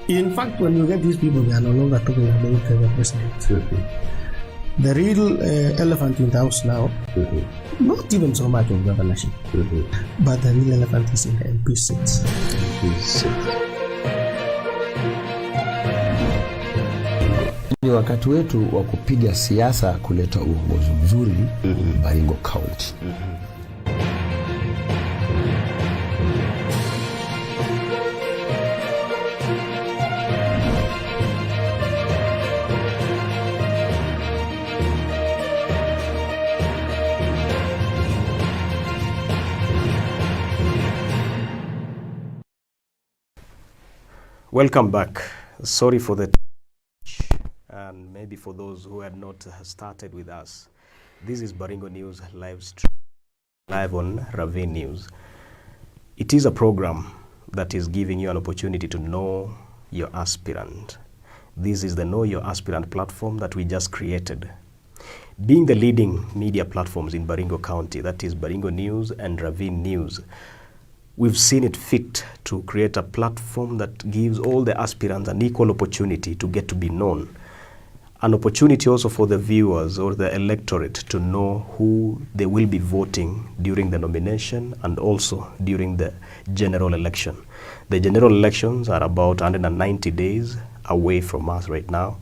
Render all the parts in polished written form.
In fact, when you get these people, we are no longer talking about the president. The real elephant in the house now, not even so much of governorship, but the real elephant is in the MP seats. Ni wakati wetu wa kupiga siasa kuleta uongozi mzuri Baringo County. Welcome back. Sorry for the and maybe for those who had not started with us. This is Baringo News live on Ravine News. It is a program that is giving you an opportunity to know your aspirant. This is the Know Your Aspirant platform that we just created. Being the leading media platforms in Baringo County, that is Baringo News and Ravine News, we've seen it fit to create a platform that gives all the aspirants an equal opportunity to get to be known. An opportunity also for the viewers or the electorate to know who they will be voting during the nomination and also during the general election. The general elections are about 190 days away from us right now.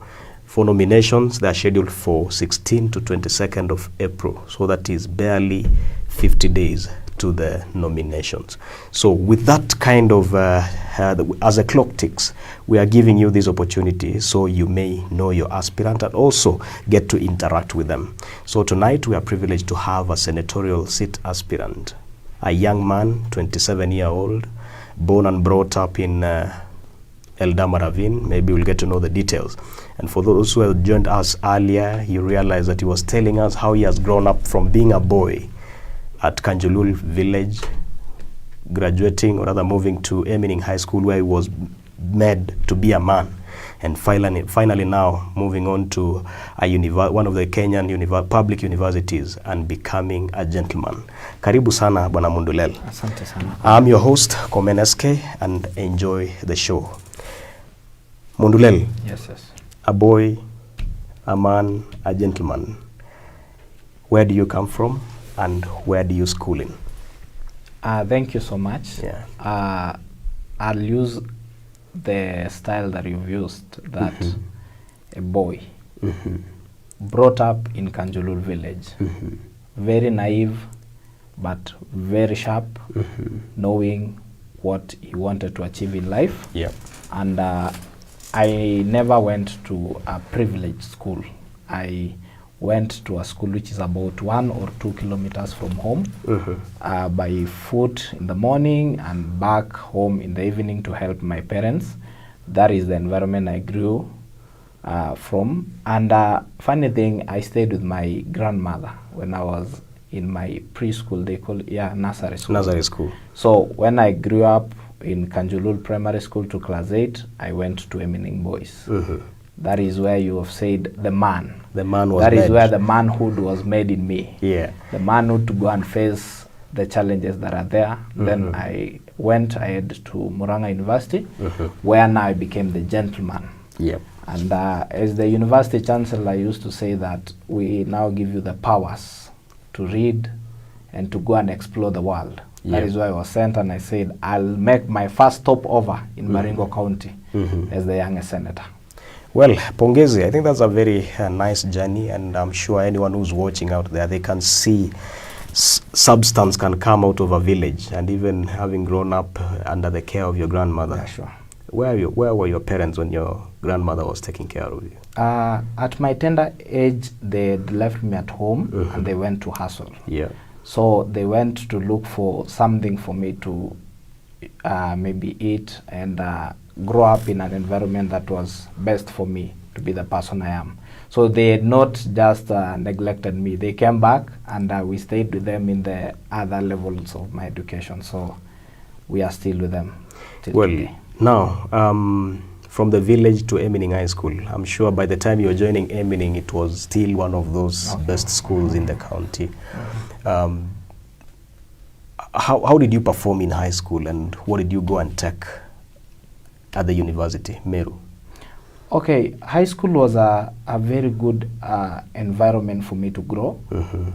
For nominations, they are scheduled for 16 to 22nd of April. So that is barely 50 days to the nominations. So with that kind of, as a clock ticks, we are giving you this opportunity so you may know your aspirant and also get to interact with them. So tonight we are privileged to have a senatorial seat aspirant, a young man, 27-year-old, born and brought up in Ravine. Maybe we'll get to know the details. And for those who have joined us earlier, you realize that he was telling us how he has grown up from being a boy at Kanjulul village, graduating or rather moving to Emining High School where he was made to be a man, and finally now moving on to one of the Kenyan public universities and becoming a gentleman. Karibu sana Bwana Mundulel. Asante sana. I'm your host Komeneske and enjoy the show. Mundulel. Yes. A boy, a man, a gentleman. Where do you come from? And where do you school in? Thank you so much. Yeah. I'll use the style that you've used, that a boy brought up in Kanjulul village, very naive, but very sharp, knowing what he wanted to achieve in life. Yeah. And I never went to a privileged school. I went to a school which is about 1 or 2 kilometers from home, by foot in the morning and back home in the evening to help my parents. That is the environment I grew from. And funny thing, I stayed with my grandmother when I was in my preschool. They call it, nursery school. Nursery school. So when I grew up in Kanjulul Primary School to class 8, I went to Emining Boys. That is where you have said the man. The man was That made. is where the manhood was made in me. Yeah. The manhood to go and face the challenges that are there. Then I went ahead to Murang'a University, where now I became the gentleman. Yep. And as the university chancellor, I used to say that we now give you the powers to read and to go and explore the world. That is why I was sent, and I said I'll make my first stopover in Baringo County as the youngest senator. Well, pongezi, I think that's a very nice journey, and I'm sure anyone who's watching out there, they can see substance can come out of a village, and even having grown up under the care of your grandmother. Yeah, sure. Where were your parents when your grandmother was taking care of you? At my tender age, they left me at home and they went to hustle. Yeah. So they went to look for something for me to maybe eat and grow up in an environment that was best for me to be the person I am. So they had not just neglected me. They came back and we stayed with them in the other levels of my education. So we are still with them till today. Now, from the village to Emining High School, I'm sure by the time you were joining Emining, it was still one of those best schools in the county. How did you perform in high school, and what did you go and take at the university, Meru? Okay, high school was a very good environment for me to grow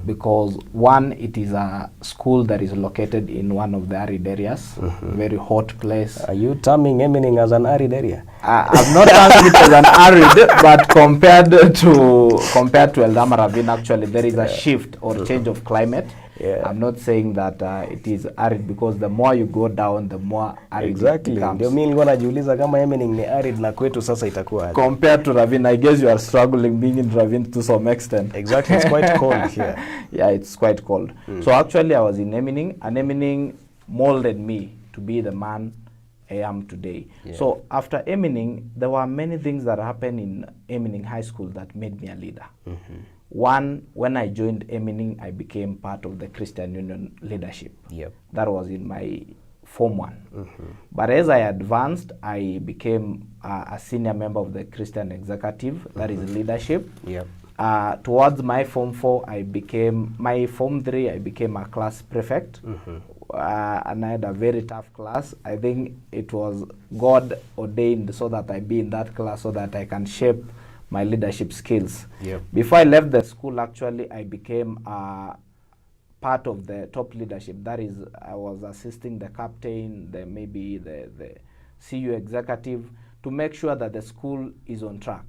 because one, it is a school that is located in one of the arid areas, very hot place. Are you terming Eminem as an arid area? I'm not terming it as an arid, but compared to Eldama Ravine, actually there is a shift or change of climate. Yeah. I'm not saying that it is arid because the more you go down, the more arid Exactly. it becomes. Ndio mimi nilikuwa najiuliza kama Eminem ni arid na kwetu sasa itakuwa. Compared to Ravine, I guess you are struggling being in Ravine to some extent. Exactly, it's quite cold here. Yeah, it's quite cold. So actually I was in Eminem, and Eminem molded me to be the man I am today. Yeah. So after Eminem, there were many things that happened in Eminem High School that made me a leader. One, when I joined Eminem, I became part of the Christian Union leadership. Yep. That was in my Form 1. But as I advanced, I became a senior member of the Christian Executive, that is leadership. Yep. Towards my Form 4, my Form 3, I became a class prefect. And I had a very tough class. I think it was God ordained so that I be in that class so that I can shape my leadership skills. Yep. Before I left the school, actually, I became part of the top leadership. That is, I was assisting the captain, maybe the CU executive, to make sure that the school is on track.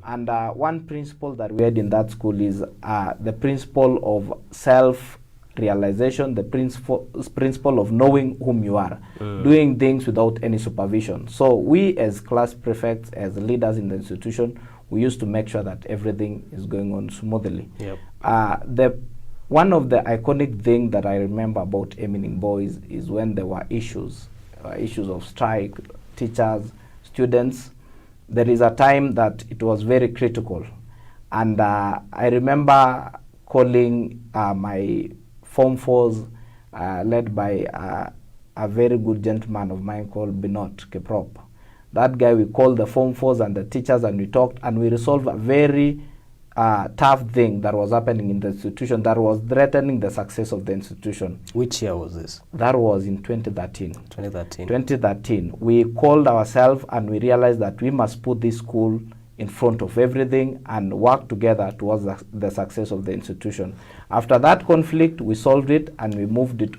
And one principle that we had in that school is the principle of self-realization, the principle of knowing whom you are, doing things without any supervision. So we as class prefects, as leaders in the institution, we used to make sure that everything is going on smoothly. Yep. One of the iconic things that I remember about Eminem Boys is when there were issues of strike, teachers, students. There is a time that it was very critical. And I remember calling my Form 4s, led by a very good gentleman of mine called Binot Kiprop. That guy, we called the Form 4s and the teachers, and we talked, and we resolved a very tough thing that was happening in the institution that was threatening the success of the institution. Which year was this? That was in 2013. 2013. 2013. We called ourselves and we realized that we must put this school in front of everything and work together towards the success of the institution. After that conflict, we solved it and we moved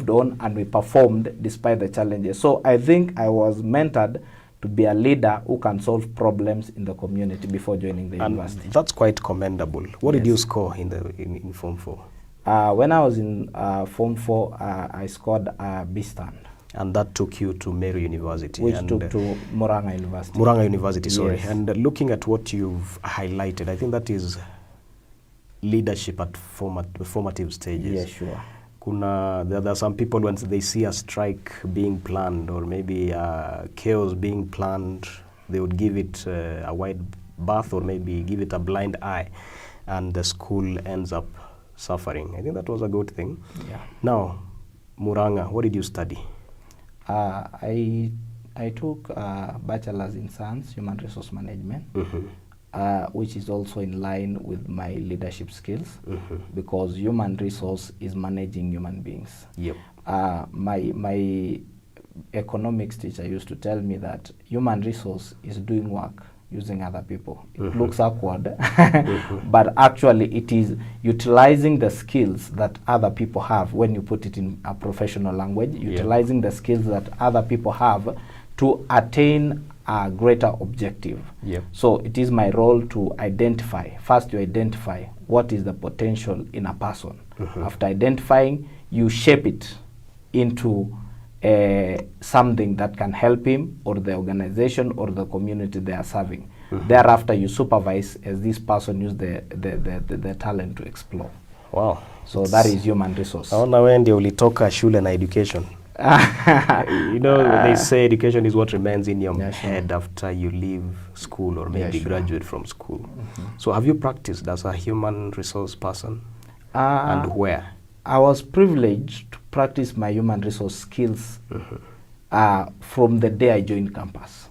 on and we performed despite the challenges. So I think I was mentored to be a leader who can solve problems in the community before joining the university. That's quite commendable. What did you score in Form 4? When I was in Form 4, I scored a B stand. And that took you to Meru University. Which took to Murang'a University. Murang'a University, sorry. Yes. And looking at what you've highlighted, I think that is leadership at formative stages. Yes, sure. There are some people, when they see a strike being planned or maybe chaos being planned, they would give it a wide berth or maybe give it a blind eye, and the school ends up suffering. I think that was a good thing. Yeah. Now, Murang'a, what did you study? I took Bachelor's in Science, Human Resource Management, which is also in line with my leadership skills, because human resource is managing human beings. Yep. My economics teacher used to tell me that human resource is doing work using other people. It looks awkward, but actually it is utilizing the skills that other people have. When you put it in a professional language, utilizing the skills that other people have to attain a greater objective. Yep. So it is my role to identify. First, you identify what is the potential in a person. After identifying, you shape it into something that can help him or the organization or the community they are serving. Thereafter, you supervise as this person use the talent to explore. Wow. So that is human resource. Naona wewe ndio ulitoka shule na education. You know, they say education is what remains in your head after you leave school or maybe graduate from school. So have you practiced as a human resource person? And where? I was privileged to practice my human resource skills from the day I joined campus.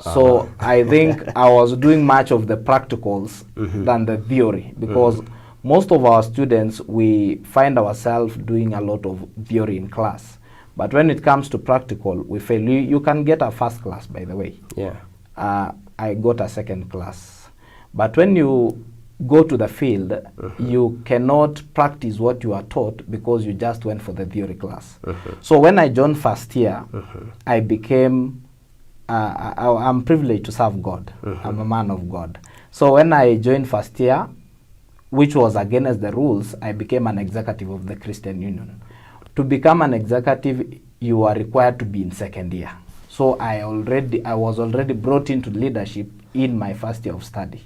So I think I was doing much of the practicals than the theory, because most of our students, we find ourselves doing a lot of theory in class. But when it comes to practical, we fail. You can get a first class, by the way. Yeah. I got a second class. But when you go to the field, you cannot practice what you are taught because you just went for the theory class. So when I joined first year, I became, I'm privileged to serve God. I'm a man of God. So when I joined first year, which was against the rules, I became an executive of the Christian Union. To become an executive, you are required to be in second year. So I was already brought into leadership in my first year of study.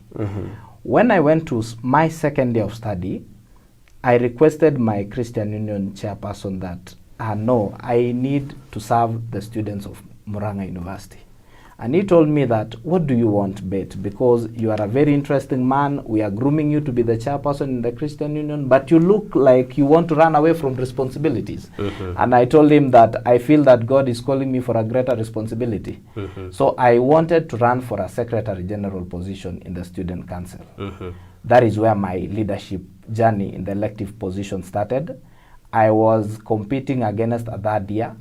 When I went to my second year of study, I requested my Christian Union chairperson that, no, I need to serve the students of Murang'a University. And he told me that, what do you want, Bett? Because you are a very interesting man. We are grooming you to be the chairperson in the Christian Union, but you look like you want to run away from responsibilities. And I told him that I feel that God is calling me for a greater responsibility. So I wanted to run for a Secretary General position in the Student Council. That is where my leadership journey in the elective position started. I was competing against a third year.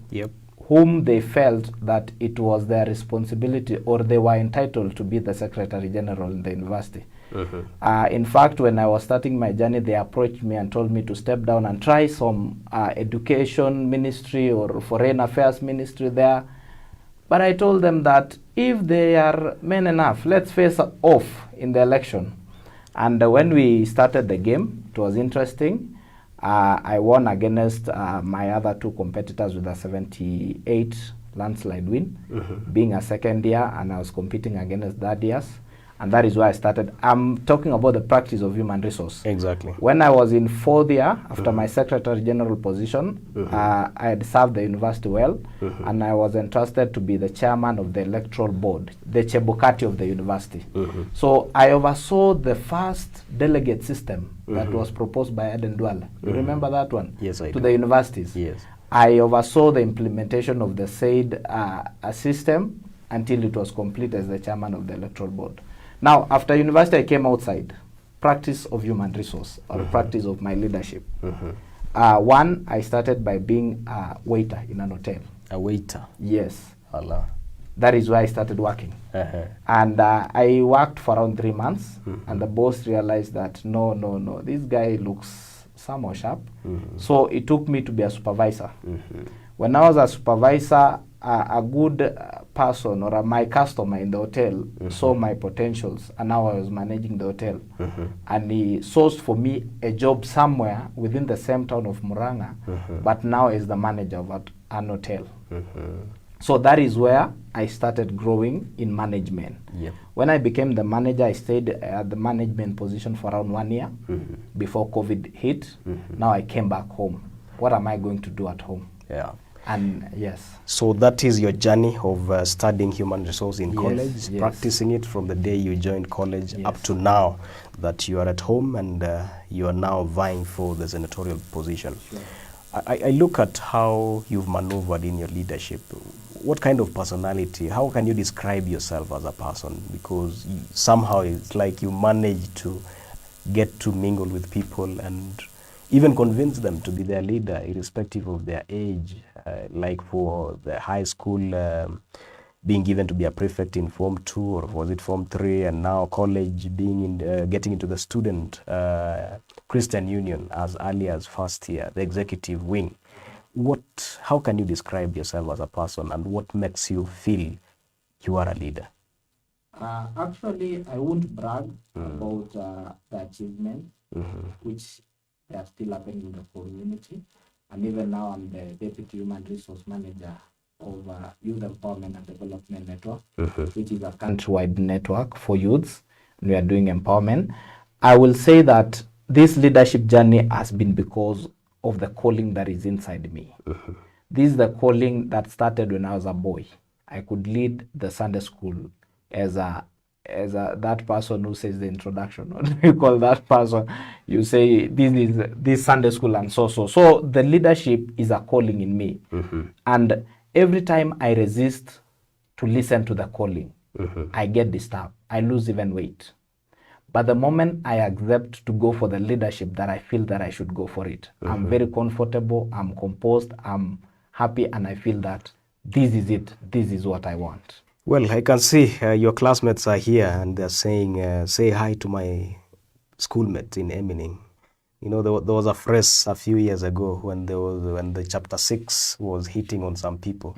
Whom they felt that it was their responsibility or they were entitled to be the Secretary General in the university. In fact, when I was starting my journey, they approached me and told me to step down and try some education ministry or foreign affairs ministry there. But I told them that if they are men enough, let's face off in the election. And when we started the game, it was interesting. I won against my other two competitors with a 78 landslide win, being a second year, and I was competing against third years. And that is where I started. I'm talking about the practice of human resource. Exactly. When I was in fourth year, after my Secretary General position, I had served the university well, and I was entrusted to be the chairman of the electoral board, the Chebukati of the university. So I oversaw the first delegate system that was proposed by Eden Duale. You remember that one? Yes, I do. To the universities. Yes. I oversaw the implementation of the said system until it was complete as the chairman of the electoral board. Now, after university, I came outside. Practice of human resource, or practice of my leadership. One, I started by being a waiter in an hotel. A waiter? Yes. Allah. That is where I started working. And I worked for around 3 months, and the boss realized that, no, this guy looks somewhat sharp. So it took me to be a supervisor. When I was a supervisor, a good person or my customer in the hotel saw my potentials, and now I was managing the hotel. And he sourced for me a job somewhere within the same town of Murang'a, but now is the manager of an hotel. So that is where I started growing in management. When I became the manager, I stayed at the management position for around 1 year before COVID hit. Now I came back home. What am I going to do at home? And yes. So that is your journey of studying human resource in college, practicing it from the day you joined college up to now that you are at home and you are now vying for the senatorial position. I look at how you've maneuvered in your leadership. What kind of personality, how can you describe yourself as a person? Because somehow it's like you manage to get to mingle with people and even convince them to be their leader, irrespective of their age. Like for the high school, being given to be a prefect in Form 2, or was it Form 3, and now college, being in, getting into the student Christian Union as early as first year, the executive wing. How can you describe yourself as a person, and what makes you feel you are a leader? Actually, I won't brag about the achievement, which they are still happening in the community. And even now, I'm the Deputy Human Resource Manager of Youth Empowerment and Development Network, which is a countrywide network for youths. We are doing empowerment. I will say that this leadership journey has been because of the calling that is inside me. This is the calling that started when I was a boy. I could lead the Sunday school as that person who says the introduction. What do you call that person? You say this is this Sunday school and so. So the leadership is a calling in me, and every time I resist to listen to the calling, I get disturbed. I lose even weight. But the moment I accept to go for the leadership that I feel that I should go for it, I'm very comfortable. I'm composed. I'm happy, and I feel that this is it. This is what I want. Well, I can see your classmates are here and they're saying, say hi to my schoolmate in Emining. You know, there was a phrase a few years ago when the chapter 6 was hitting on some people,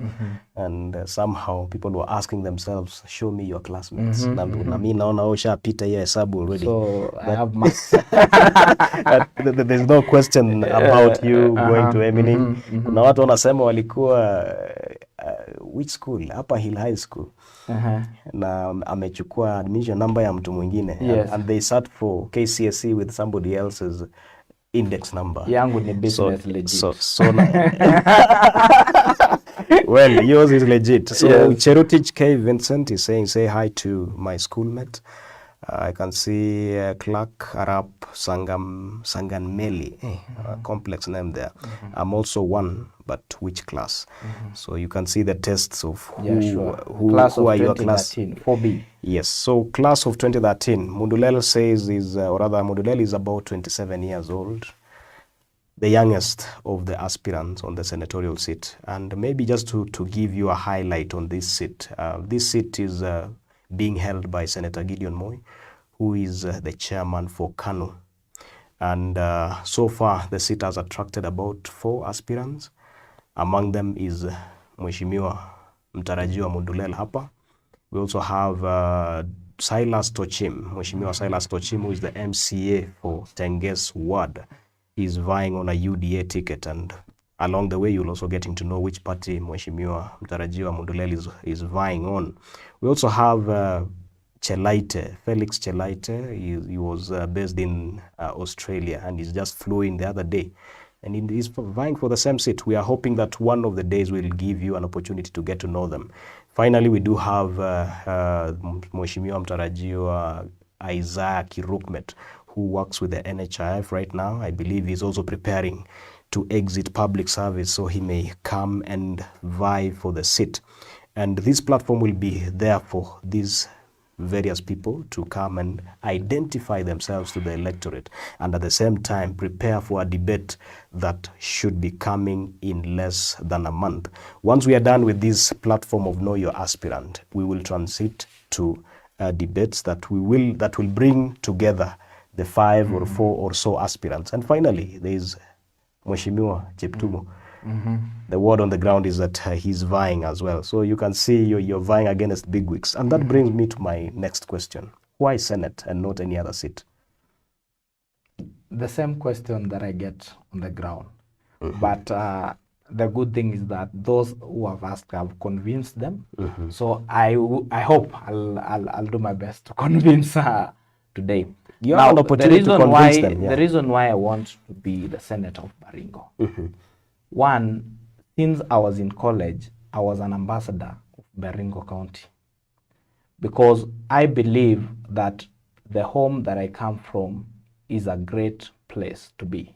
and somehow people were asking themselves, show me your classmates. Na mi naona ushapita hiyo hesabu already. So I have maths. There's no question about you going to Emining. Kuna watu wanasema walikuwa which school? Upper Hill High School. Na amechukua admission number ya mtu mwingine. Yes. And they sat for KCSE with somebody else's index number. Yangu ni business legit. Well, yours is legit. So Yes. Cherotich K. Vincent is saying, say hi to my schoolmate. I can see Clark Arap Sanganmeli, complex name there. I'm also one, but which class? So you can see the tests of who Class who of are your class. 4B. Yes, so class of 2013, Mundulel says Mundulel is about 27 years old, the youngest of the aspirants on the senatorial seat. And maybe just to give you a highlight on this seat is being held by Senator Gideon Moi, who is the chairman for KANU. And so far, the seat has attracted about 4 aspirants. Among them is Mheshimiwa Mtarajiwa Mundulel hapa. We also have Silas Tochim, Mheshimiwa Silas Tochim, who is the MCA for Tenges Ward. He's vying on a UDA ticket, and along the way, you'll also getting to know which party Mheshimiwa Mtarajiwa Mundulel is vying on. We also have Chelaite, Felix Chelaite. He was based in Australia, and he's just flew in the other day. And he's vying for the same seat. We are hoping that one of the days will give you an opportunity to get to know them. Finally, we do have Mheshimiwa Mtarajiwa Isaiah Kirukmet, who works with the NHIF right now. I believe he's also preparing to exit public service, so he may come and vie for the seat. And this platform will be there for these various people to come and identify themselves to the electorate, and at the same time prepare for a debate that should be coming in less than a month. Once we are done with this platform of Know Your Aspirant, we will transit to debates that will bring together the 5 or 4 or so aspirants. And finally, there is Mheshimiwa Cheptumo. The word on the ground is that he's vying as well. So you can see you're vying against bigwigs. And that brings me to my next question. Why Senate and not any other seat? The same question that I get on the ground. But the good thing is that those who have asked have convinced them. So I hope I'll do my best to convince today. You have an opportunity to convince them. The reason why I want to be the senator of Baringo. One, since I was in college, I was an ambassador of Baringo County, because I believe that the home that I come from is a great place to be.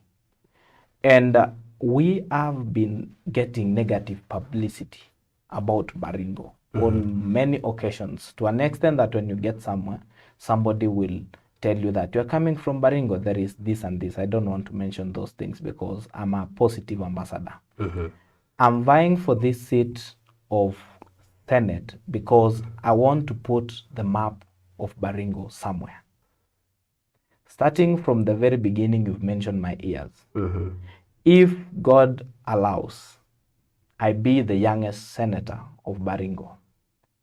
And we have been getting negative publicity about Baringo on many occasions, to an extent that when you get somewhere, somebody will tell you that you're coming from Baringo, there is this and this. I don't want to mention those things because I'm a positive ambassador. I'm vying for this seat of Senate because I want to put the map of Baringo somewhere. Starting from the very beginning, you've mentioned my ears. If God allows, I be the youngest senator of Baringo.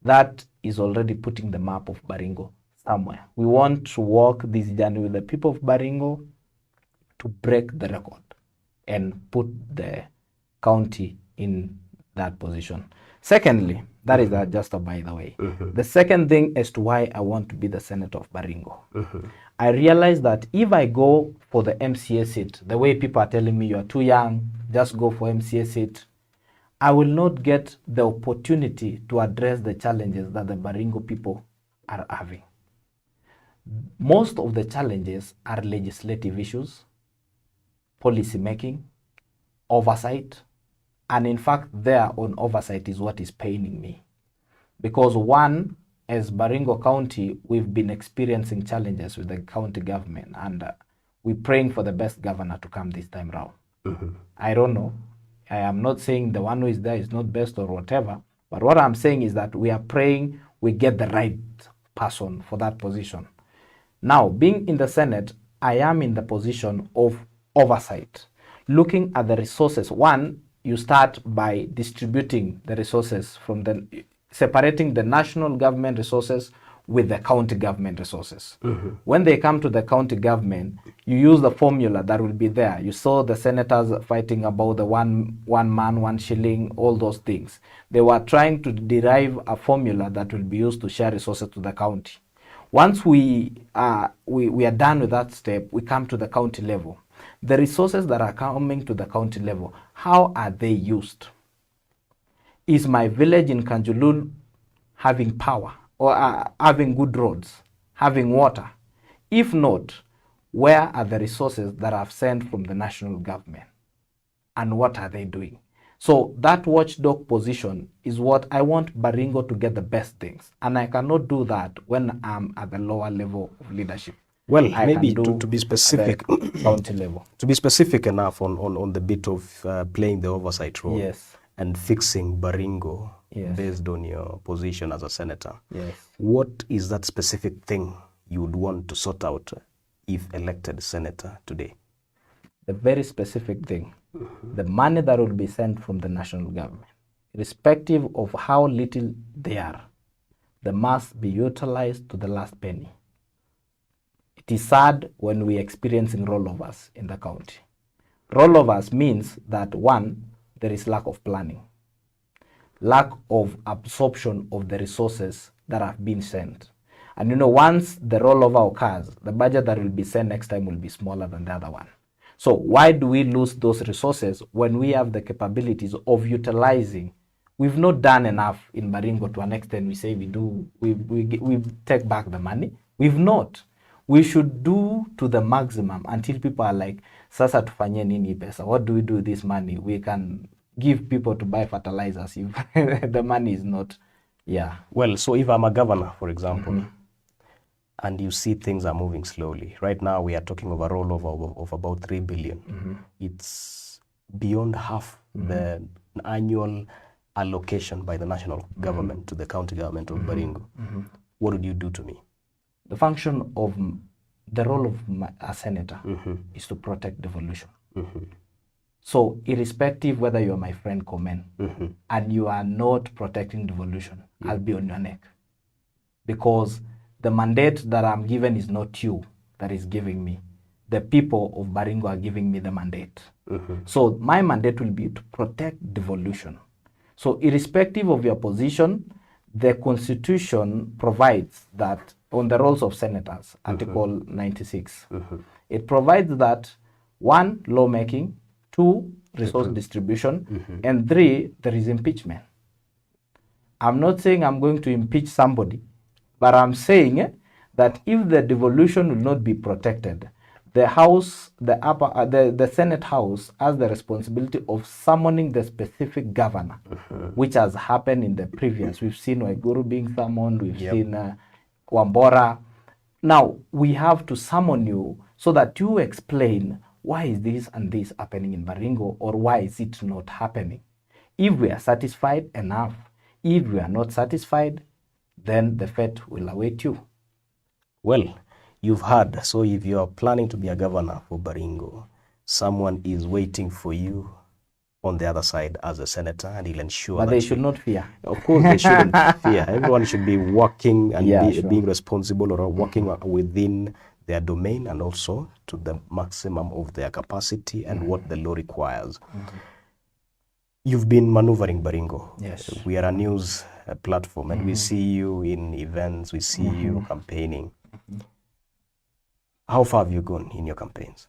That is already putting the map of Baringo somewhere. We want to walk this journey with the people of Baringo to break the record and put the county in that position. Secondly, that is just a by the way. The second thing as to why I want to be the senator of Baringo. I realize that if I go for the MCA seat, the way people are telling me you're too young, just go for MCA seat, I will not get the opportunity to address the challenges that the Baringo people are having. Most of the challenges are legislative issues, policy making, oversight, and in fact, their own oversight is what is paining me. Because one, as Baringo County, we've been experiencing challenges with the county government, and we're praying for the best governor to come this time round. I don't know. I am not saying the one who is there is not best or whatever, but what I'm saying is that we are praying we get the right person for that position. Now, being in the Senate, I am in the position of oversight, looking at the resources. One, you start by distributing the resources from separating the national government resources with the county government resources. When they come to the county government, you use the formula that will be there. You saw the senators fighting about the one man, 1 shilling, all those things. They were trying to derive a formula that will be used to share resources to the county. Once we are done with that step, we come to the county level. The resources that are coming to the county level, how are they used? Is my village in Kanjulul having power or having good roads, having water? If not, where are the resources that I've sent from the national government? And what are they doing? So that watchdog position is what I want Baringo to get the best things. And I cannot do that when I'm at the lower level of leadership. Well, maybe to be specific, county level. To be specific enough on the bit of playing the oversight role, yes, and fixing Baringo, yes, based on your position as a senator. Yes. What is that specific thing you would want to sort out if elected senator today? The very specific thing, the money that will be sent from the national government, irrespective of how little they are, they must be utilized to the last penny. It is sad when we are experiencing rollovers in the county. Rollovers means that, one, there is lack of planning, lack of absorption of the resources that have been sent. And you know, once the rollover occurs, the budget that will be sent next time will be smaller than the other one. So why do we lose those resources when we have the capabilities of utilizing? We've not done enough in Baringo to an extent we say we take back the money. We've not. We should do to the maximum until people are like, sasa tufanye nini pesa? What do we do with this money? We can give people to buy fertilizers if the money is not, yeah. Well, so if I'm a governor, for example, and you see things are moving slowly. Right now, we are talking of a rollover of about 3 billion. It's beyond half the annual allocation by the national government to the county government of Baringo. What would you do to me? The function of the role of a senator is to protect devolution. So irrespective whether you're my friend Komen and you are not protecting devolution, I'll be on your neck. Because the mandate that I'm given is not you that is giving me. The people of Baringo are giving me the mandate. So my mandate will be to protect devolution. So irrespective of your position, the Constitution provides that on the roles of senators, Article 96, it provides that 1, lawmaking, 2, resource distribution, and 3, there is impeachment. I'm not saying I'm going to impeach somebody, but I'm saying that if the devolution will not be protected, the House, the Senate House has the responsibility of summoning the specific governor, which has happened in the previous. We've seen Waiguru being summoned, we've seen Wambora. Now, we have to summon you so that you explain why is this and this happening in Baringo, or why is it not happening. If we are satisfied, enough. If we are not satisfied, then the fate will await you. Well, you've heard. So if you're planning to be a governor for Baringo, someone is waiting for you on the other side as a senator, and he'll ensure but that they should not fear. Of course, they shouldn't fear. Everyone should be working and being responsible, or working within their domain, and also to the maximum of their capacity and what the law requires. You've been maneuvering Baringo. Yes. We are a news platform, and we see you in events, we see you campaigning. How far have you gone in your campaigns?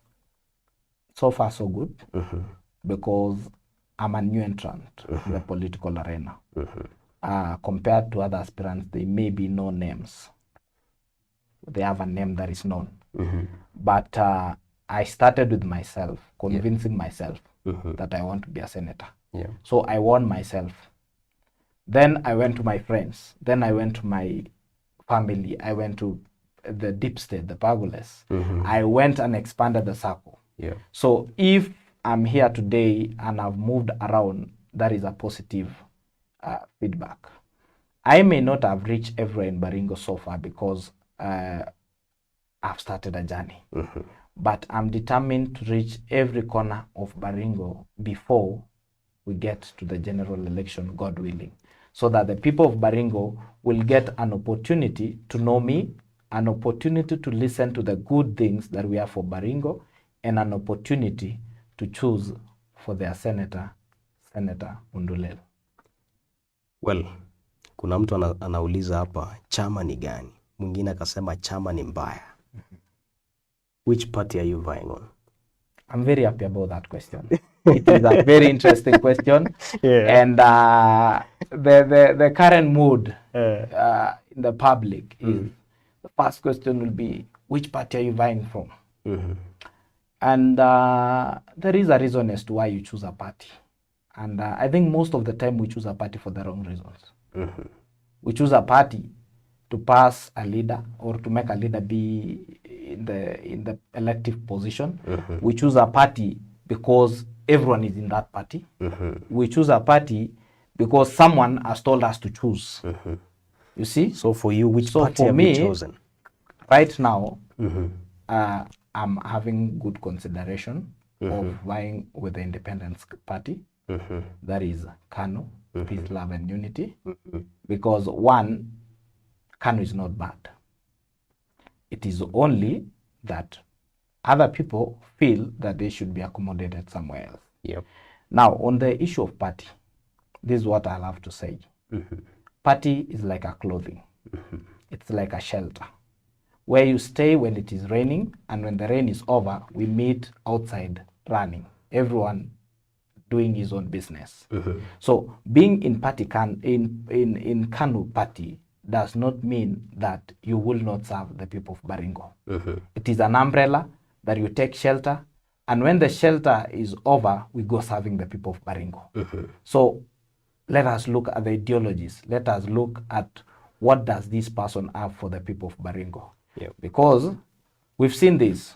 So far, so good, because I'm a new entrant in the political arena. Compared to other aspirants, they may be no names. They have a name that is known. But I started with myself, convincing myself that I want to be a senator. So I won myself. Then I went to my friends. Then I went to my family. I went to the deep state, the Pagoles. I went and expanded the circle. So if I'm here today and I've moved around, that is a positive feedback. I may not have reached everywhere in Baringo so far because I've started a journey. But I'm determined to reach every corner of Baringo before we get to the general election, God willing, so that the people of Baringo will get an opportunity to know me, an opportunity to listen to the good things that we have for Baringo, and an opportunity to choose for their Senator Mundulel. Well, kuna mtu anauliza hapa chama ni gani? Mwingine akasema chama ni mbaya. Which party are you vying on? I'm very happy about that question. It is a very interesting question. Yeah. And the current mood in the public is, the first question will be, which party are you vying from? And there is a reason as to why you choose a party. And I think most of the time we choose a party for the wrong reasons. We choose a party to pass a leader or to make a leader be in the elective position. We choose a party because everyone is in that party. We choose a party because someone has told us to choose. You see? So for you, which party have you chosen? Right now, I'm having good consideration of vying with the Independence Party. That is KANU, Peace, Love and Unity. Because one, KANU is not bad. It is only that other people feel that they should be accommodated somewhere else. Yep. Now, on the issue of party, this is what I'll have to say. Party is like a clothing. It's like a shelter where you stay when it is raining, and when the rain is over, we meet outside running, everyone doing his own business. So being in party in KANU party does not mean that you will not serve the people of Baringo. It is an umbrella that you take shelter, and when the shelter is over, we go serving the people of Baringo. So let us look at the ideologies. Let us look at what does this person have for the people of Baringo. Because we've seen this.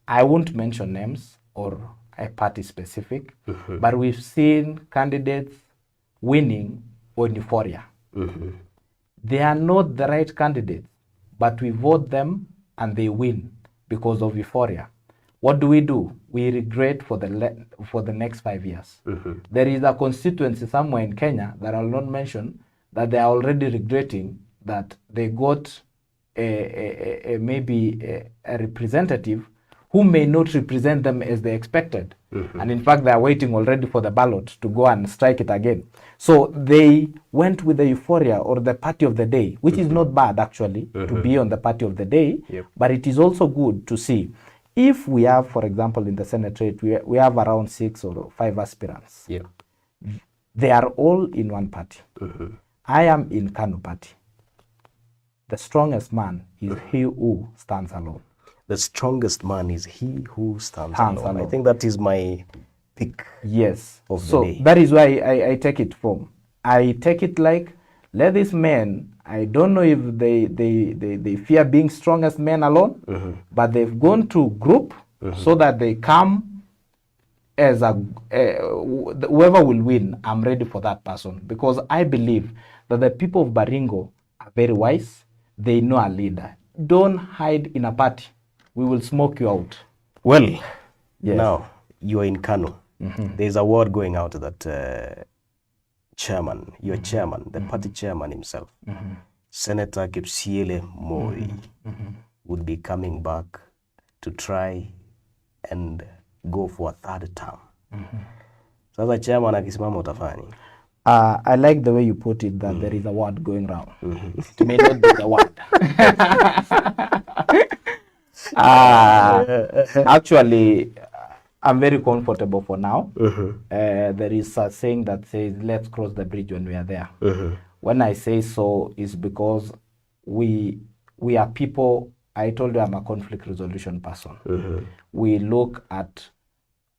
I won't mention names or a party specific, but we've seen candidates winning on euphoria. They are not the right candidates, but we vote them and they win because of euphoria. What do? We regret for the next 5 years. There is a constituency somewhere in Kenya that I'll not mention, that they are already regretting that they got maybe a representative who may not represent them as they expected. And in fact, they are waiting already for the ballot to go and strike it again. So they went with the euphoria or the party of the day, which is not bad actually to be on the party of the day, but it is also good to see. If we have, for example, in the Senate, we have around 6 or 5 aspirants. They are all in one party. I am in KANU party. The strongest man is he who stands alone. The strongest man is he who stands alone. I think that is my pick. Yes. Of the day. That is why I take it from. I take it like, let these men, I don't know if they fear being strongest men alone, but they've gone to group so that they come as whoever will win, I'm ready for that person. Because I believe that the people of Baringo are very wise. They know a leader. Don't hide in a party. We will smoke you out. Well, now you are in KANU. There's a word going out that chairman, your chairman, the party chairman himself, Senator Kipsiele Moi, would be coming back to try and go for a third term. Sasa chairman akisimama utafanya. I like the way you put it, that there is a word going around. It may not be the word. Actually, I'm very comfortable for now. There is a saying that says, let's cross the bridge when we are there. When I say so, it's because we are people. I told you I'm a conflict resolution person. We look at,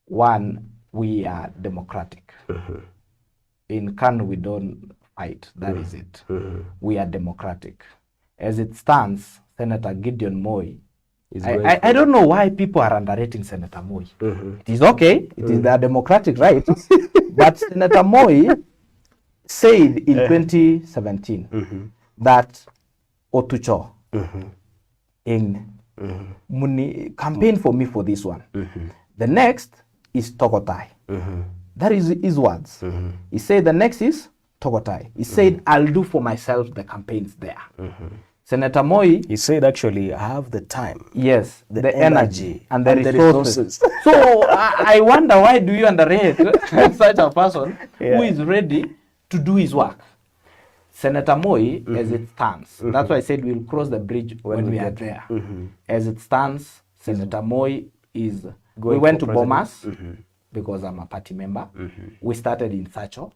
one, we are democratic. In KANU, we don't fight. That is it. We are democratic. As it stands, Senator Gideon Moi I don't know why people are underrating Senator Moi. It is okay. It is their democratic right. But Senator Moi said in 2017 that Otucho in Muni campaign for me for this one. The next is Togotai. That is his words. He said the next is Togotai. He said, I'll do for myself the campaigns there. Senator Moi, he said, actually, I have the time. Yes, the energy and the resources. So I wonder, why do you underrate such a person who is ready to do his work? Senator Moi, as it stands, that's why I said we'll cross the bridge when we are there. As it stands, Senator Moi is... We went to Bomas because I'm a party member. We started in Sacho.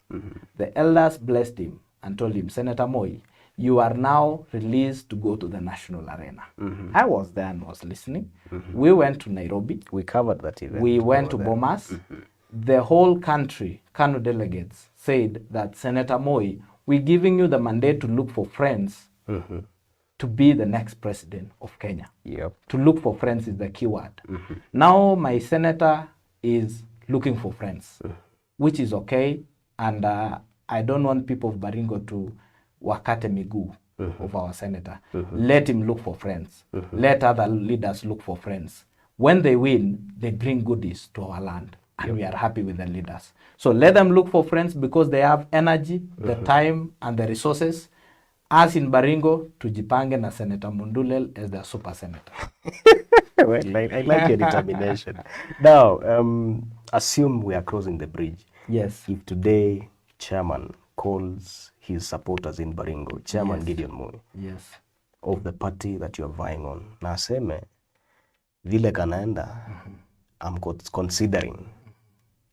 The elders blessed him and told him, Senator Moi, you are now released to go to the national arena. I was there and was listening. We went to Nairobi. We covered that event. We went to Bomas. The whole country, Kanu delegates, said that Senator Moi, we're giving you the mandate to look for friends to be the next president of Kenya. To look for friends is the key word. Now my senator is looking for friends, which is okay. And I don't want people of Baringo to wakate miguu of our senator. Let him look for friends. Let other leaders look for friends. When they win, they bring goodies to our land. And we are happy with the leaders. So let them look for friends because they have energy, the time, and the resources. As in Baringo, tujipange na Senator Mundulel as their super senator. Well, I like your determination. Now, assume we are crossing the bridge. Yes. If today chairman calls his supporters in Baringo, Chairman Gideon Moi, of the party that you are vying on, na aseme, vile kanaenda, I'm considering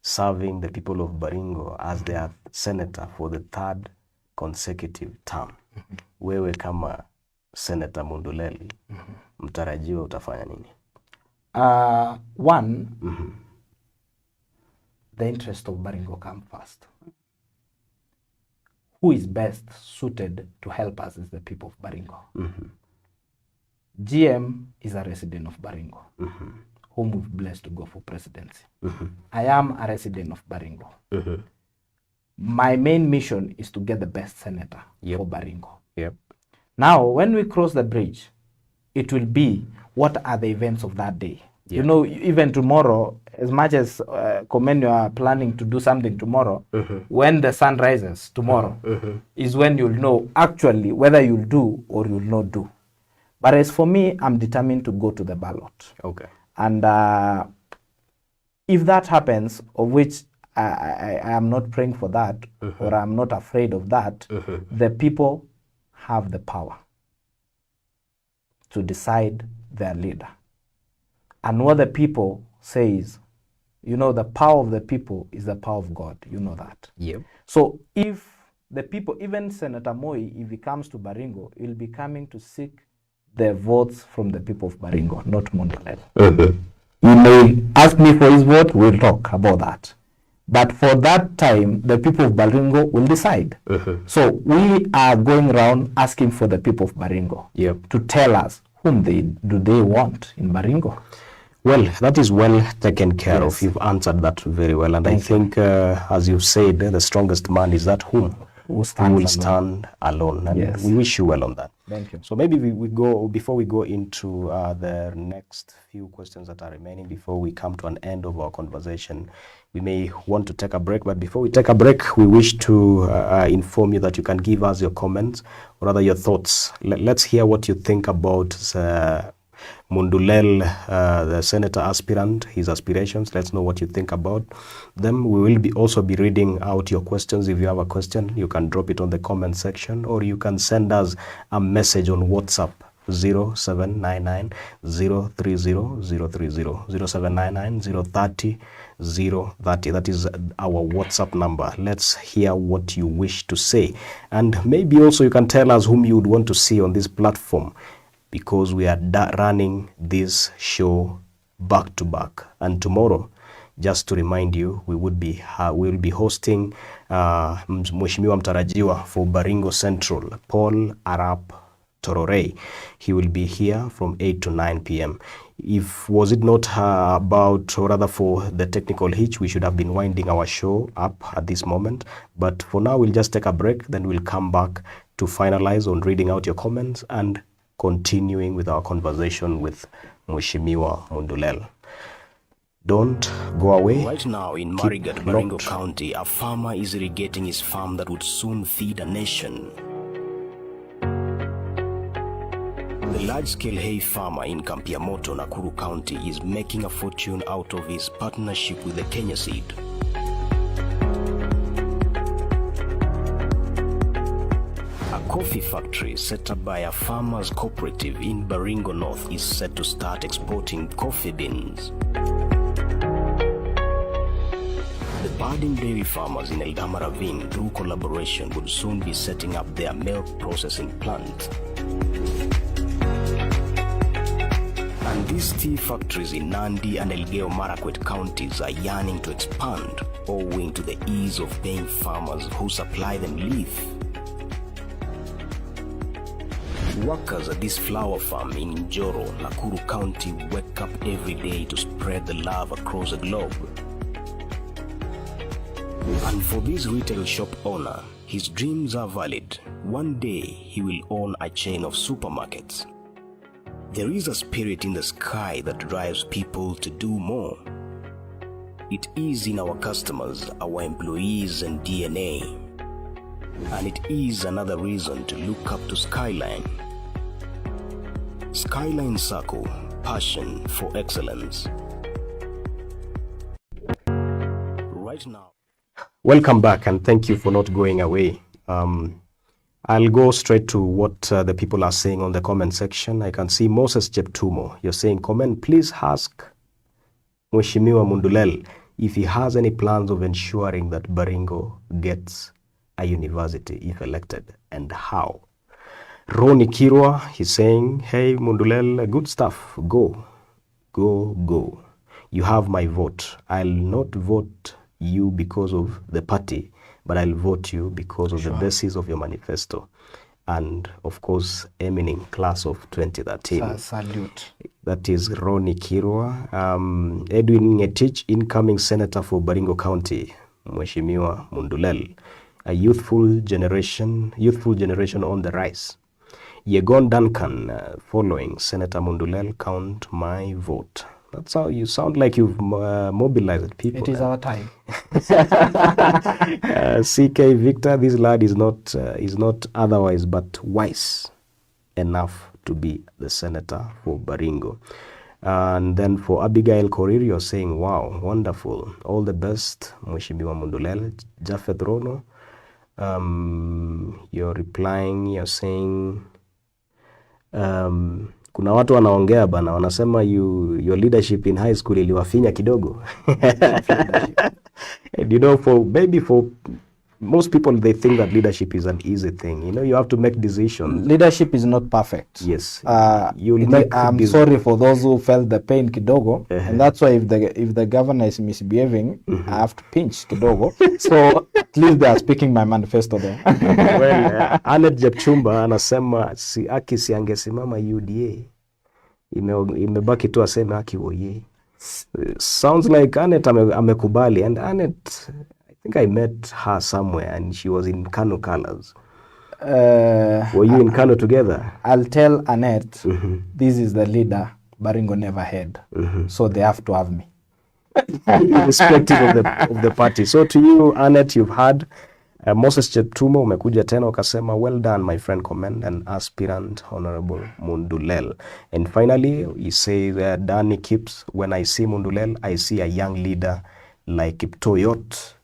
serving the people of Baringo as their senator for the third consecutive term. Wewe kama Senator Mundulel, mtarajiwa utafanya nini? One, the interest of Baringo come first. Who is best suited to help us is the people of Baringo. GM is a resident of Baringo, whom we've blessed to go for presidency. I am a resident of Baringo. My main mission is to get the best senator for Baringo. Now, when we cross the bridge, it will be what are the events of that day. You know, even tomorrow, as much as Komen, you are planning to do something tomorrow, when the sun rises tomorrow is when you'll know actually whether you'll do or you'll not do. But as for me, I'm determined to go to the ballot. And if that happens, of which I am not praying for that, or I'm not afraid of that, the people have the power to decide their leader. And what the people says, you know, the power of the people is the power of God. You know that. So if the people, even Senator Moi, if he comes to Baringo, he'll be coming to seek the votes from the people of Baringo, not Mundulel. He may ask me for his vote, we'll talk about that. But for that time, the people of Baringo will decide. So we are going around asking for the people of Baringo to tell us whom do they want in Baringo. Well, that is well taken care of. You've answered that very well. And I think, as you said, the strongest man is that who will stand alone. And we wish you well on that. Thank you. So maybe we go, before we go into the next few questions that are remaining, before we come to an end of our conversation, we may want to take a break. But before we take a break, we wish to inform you that you can give us your comments, or rather your thoughts. Let's hear what you think about Mundulel, the senator aspirant, his aspirations. Let's know what you think about them. We will also be reading out your questions. If you have a question, you can drop it on the comment section, or you can send us a message on WhatsApp 0799 030 030 0799 030 030. That is our WhatsApp number. Let's hear what you wish to say, and maybe also you can tell us whom you would want to see on this platform, because we are running this show back to back. And tomorrow, just to remind you, we will be hosting Mheshimiwa Mtarajiwa for Baringo Central, Paul Arap Tororei. He will be here from 8 to 9 p.m. If was it not about, or rather for the technical hitch, we should have been winding our show up at this moment. But for now, we'll just take a break. Then we'll come back to finalize on reading out your comments and continuing with our conversation with Mheshimiwa Mundulel. Don't go away. Right now in Marakwet, Baringo County, a farmer is irrigating his farm that would soon feed a nation. The large-scale hay farmer in Kampiamoto, Nakuru County, is making a fortune out of his partnership with the Kenya Seed. A coffee factory set up by a farmers' cooperative in Baringo North is set to start exporting coffee beans. The budding dairy farmers in Ravine, through collaboration, would soon be setting up their milk processing plant. And these tea factories in Nandi and Elgeyo Marakwet counties are yearning to expand, owing to the ease of paying farmers who supply them leaf. Workers at this flower farm in Njoro, Nakuru County, wake up every day to spread the love across the globe. And for this retail shop owner, his dreams are valid. One day he will own a chain of supermarkets. There is a spirit in the sky that drives people to do more. It is in our customers, our employees and DNA. And it is another reason to look up to Skyline. Skyline Circle, passion for excellence. Right now. Welcome back, and thank you for not going away. I'll go straight to what the people are saying on the comment section. I can see Moses Cheptumo. You're saying, comment, please ask Mheshimiwa Mundulel if he has any plans of ensuring that Baringo gets a university if elected, and how. Roni Kirwa, he's saying, hey Mundulel, good stuff. Go, go, go. You have my vote. I'll not vote you because of the party, but I'll vote you because of the basis of your manifesto. And of course, emanating class of 2013. Salute. That is Roni Kirwa. Edwin Ngetich, incoming senator for Baringo County, Mheshimiwa Mundulel. A youthful generation on the rise. Yegon Duncan, following Senator Mundulel, count my vote. That's how you sound like you've mobilized people. It is our time. CK Victor, this lad is not otherwise but wise enough to be the senator for Baringo. And then for Abigail Korir, you're saying, wow, wonderful. All the best, Mheshimiwa Mundulel. Jafet Rono, you're replying, you're saying, kuna watu wanaongea bana, wanasema your leadership in high school iliwafinya kidogo. And you know, for most people, they think that leadership is an easy thing. You know, you have to make decisions. Leadership is not perfect. Yes. I'm sorry for those who felt the pain kidogo, and that's why if the governor is misbehaving, I have to pinch kidogo. So at least they are speaking my manifesto there. Well, Anet Jepchumba anasema si angesimama UDA. Imebaki tu aseme Aki woye. Sounds like Anet amekubali, and Anet, I think I met her somewhere and she was in Kano colors. Were you in Kano together? I'll tell Annette, this is the leader Baringo never had. So they have to have me. Irrespective of the party. So to you, Annette, you've had Moses Cheptumo, umekuja tena ukasema, well done, my friend, commend, and Aspirant, Honorable Mundulel. And finally, he says, Danny Kips, when I see Mundulel, I see a young leader like Kiptoyot.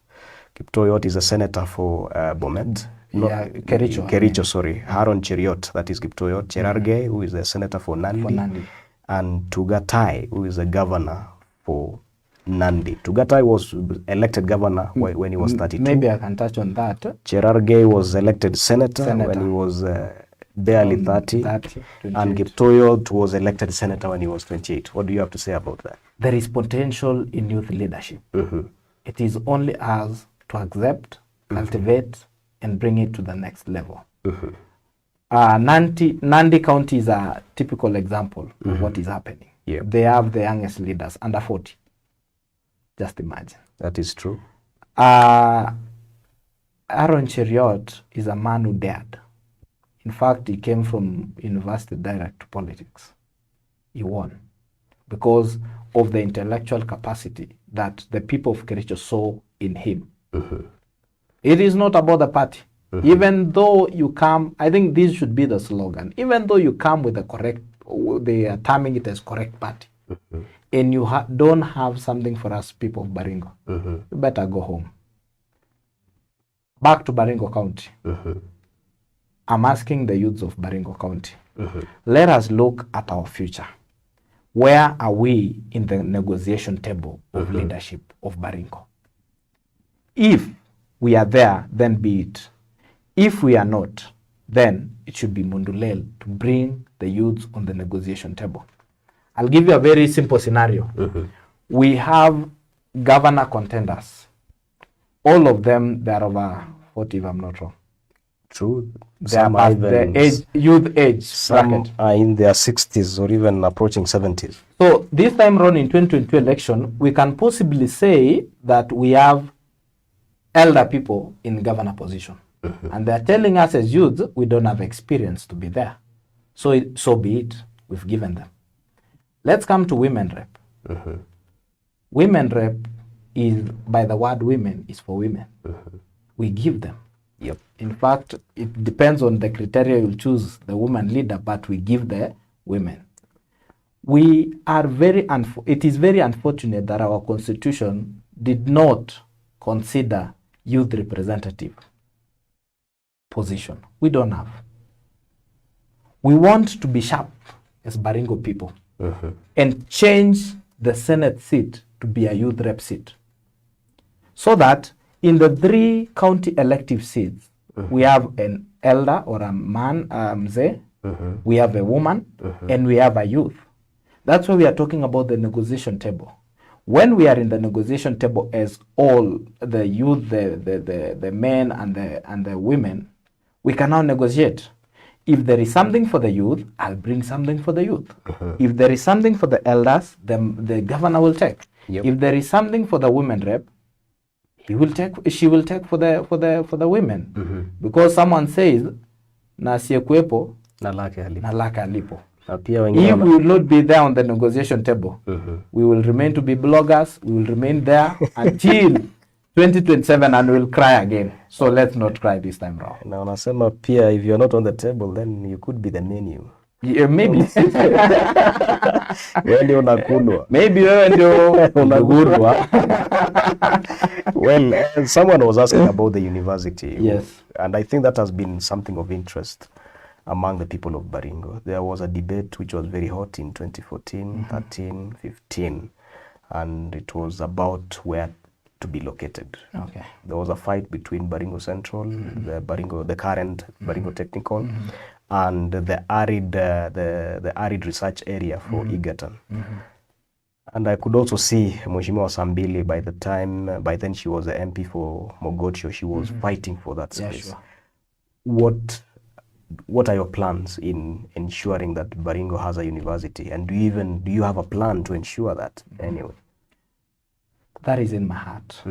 Kiptoyot is a senator for Bomet. Kericho, sorry. Haron Cheriot, that is Kiptoyot. Cherargei, who is a senator for Nandi. And Tugatai, who is a governor for Nandi. Tugatai was elected governor when he was 32. Maybe I can touch on that. Cherargei was elected senator when he was barely 30. And Kiptoyot was elected senator when he was 28. What do you have to say about that? There is potential in youth leadership. It is only us to accept, cultivate, and bring it to the next level. Nandi County is a typical example of what is happening. Yep. They have the youngest leaders, under 40. Just imagine. That is true. Aaron Cheriot is a man who dared. In fact, he came from university direct to politics. He won because of the intellectual capacity that the people of Kericho saw in him. It is not about the party. Even though you come, I think this should be the slogan, even though you come with the correct, they are terming it as correct party, and you don't have something for us people of Baringo, you better go home. Back to Baringo County. I'm asking the youths of Baringo County, let us look at our future. Where are we in the negotiation table of leadership of Baringo? If we are there, then be it. If we are not, then it should be Mundulel to bring the youths on the negotiation table. I'll give you a very simple scenario. We have governor contenders. All of them, they are over 40, if I'm not wrong. True. They are Some past even, the youth age some bracket. are in their 60s or even approaching 70s. So this time around in 2022 election, we can possibly say that we have elder people in governor position. And they're telling us as youths, we don't have experience to be there. So be it. We've given them. Let's come to women rep. Women rep is, by the word women, is for women. We give them. Yep. In fact, it depends on the criteria you choose the woman leader, but we give the women. We are it is very unfortunate that our constitution did not consider youth representative position. We don't have. We want to be sharp as Baringo people and change the Senate seat to be a youth rep seat, so that in the 3 county elective seats, we have an elder or a man, mzee, we have a woman, and we have a youth. That's why we are talking about the negotiation table. When we are in the negotiation table as all the youth, the men and the women, we can now negotiate. If there is something for the youth, I'll bring something for the youth. If there is something for the elders, the governor will take. Yep. If there is something for the women rep, she will take for the women. Because someone says, na asiyekuwepo Na lake halipo. na lake alipo. Na pia wengine If we will not be there on the negotiation table, we will remain to be bloggers, we will remain there until 2027 and we'll cry again. So let's not cry this time round. na wanasema pia if you're not on the table then you could be the menu. Yeah, maybe. Wewe ndio unakulwa. Maybe wewe ndio unagurwa. Well, someone was asking about the university. Yes. And I think that has been something of interest among the people of Baringo. There was a debate which was very hot in 2014, 13, 15, and it was about where to be located. Okay. There was a fight between Baringo Central, the current Baringo Technical, and the arid research area for Egerton. And I could also see Mheshimiwa Sambili by then she was the MP for Mogotio. She was fighting for that space. Yeah, sure. What are your plans in ensuring that Baringo has a university? And do you have a plan to ensure that anyway? That is in my heart.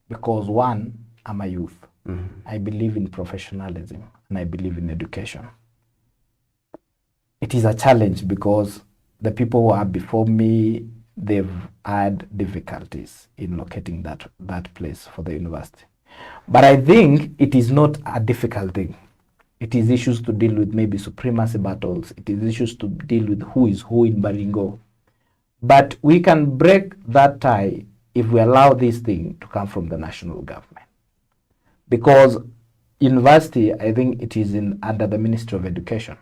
Because one, I'm a youth. I believe in professionalism and I believe in education. It is a challenge because the people who are before me, they've had difficulties in locating that place for the university. But I think it is not a difficult thing. It is issues to deal with, maybe supremacy battles. It is issues to deal with who is who in Baringo. But we can break that tie if we allow this thing to come from the national government. Because university, I think it is under the Ministry of Education.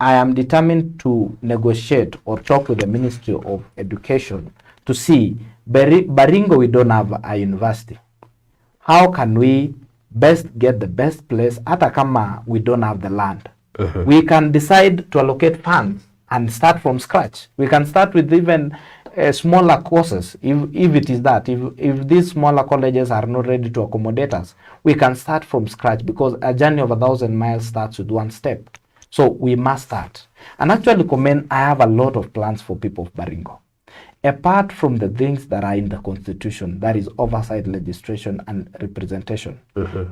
I am determined to negotiate or talk with the Ministry of Education to see, Baringo, we don't have a university. How can we best get the best place, hata kama we don't have the land? We can decide to allocate funds and start from scratch. We can start with even smaller courses, if it is that. If these smaller colleges are not ready to accommodate us, we can start from scratch, because a journey of 1,000 miles starts with one step. So we must start. And actually, I have a lot of plans for people of Baringo. Apart from the things that are in the constitution, that is oversight, legislation, and representation,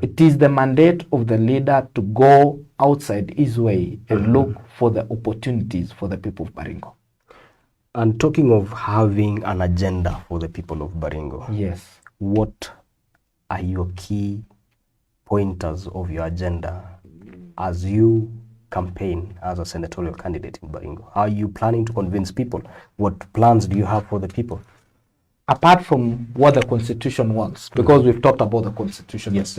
it is the mandate of the leader to go outside his way and look for the opportunities for the people of Baringo. And talking of having an agenda for the people of Baringo, yes, what are your key pointers of your agenda as you campaign as a senatorial candidate in Baringo? How are you planning to convince people? What plans do you have for the people? Apart from what the constitution wants, because we've talked about the constitution, yes,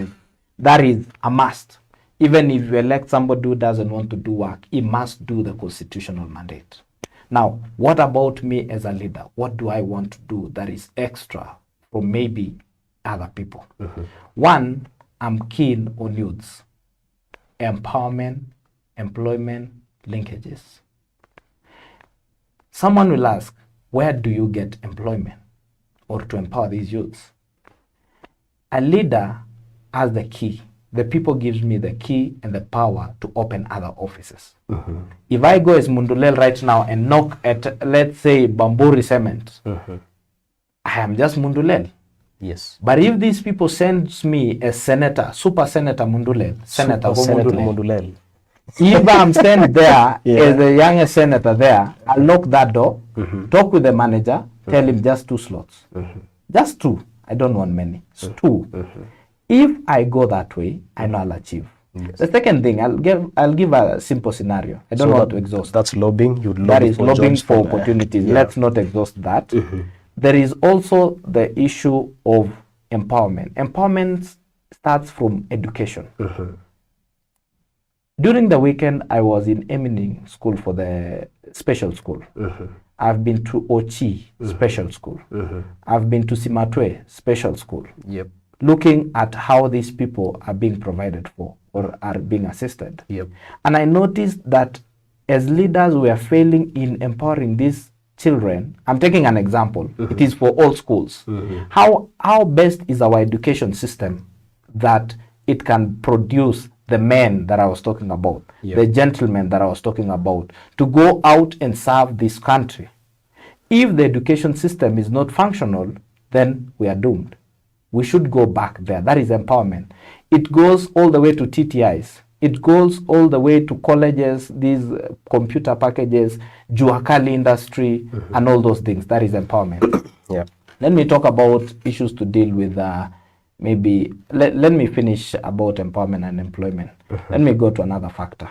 that is a must. Even if you elect somebody who doesn't want to do work, he must do the constitutional mandate. Now, what about me as a leader? What do I want to do that is extra for maybe other people? One, I'm keen on youths, empowerment, employment, linkages. Someone will ask, where do you get employment or to empower these youths? A leader has the key. The people gives me the key and the power to open other offices. If I go as Mundulel right now and knock at, let's say, Bamburi Cement, I am just Mundulel. Yes. But if these people send me as Senator, Super Senator Mundulel, Senator Mundulel, if I'm sent there as the youngest senator there, I'll lock that door, talk with the manager, tell him just 2 slots. Just 2. I don't want many. It's 2. If I go that way, I know I'll achieve. Yes. The second thing, I'll give a simple scenario. I don't want to exhaust. That's lobbying. You'd lobby that is for lobbying jobs for opportunities. Let's not exhaust that. There is also the issue of empowerment. Empowerment starts from education. During the weekend, I was in Embu school for the special school. I've been to Ochi special school. I've been to Simatwe special school. Yep. Looking at how these people are being provided for or are being assisted. Yep. And I noticed that as leaders, we are failing in empowering these children. I'm taking an example. It is for all schools. How best is our education system that it can produce the men that I was talking about, the gentlemen that I was talking about, to go out and serve this country? If the education system is not functional, then we are doomed. We should go back there. That is empowerment. It goes all the way to TTIs. It goes all the way to colleges, these computer packages, Juakali industry, and all those things. That is empowerment. Let me talk about issues to deal with. Maybe let me finish about empowerment and employment. Let me go to another factor.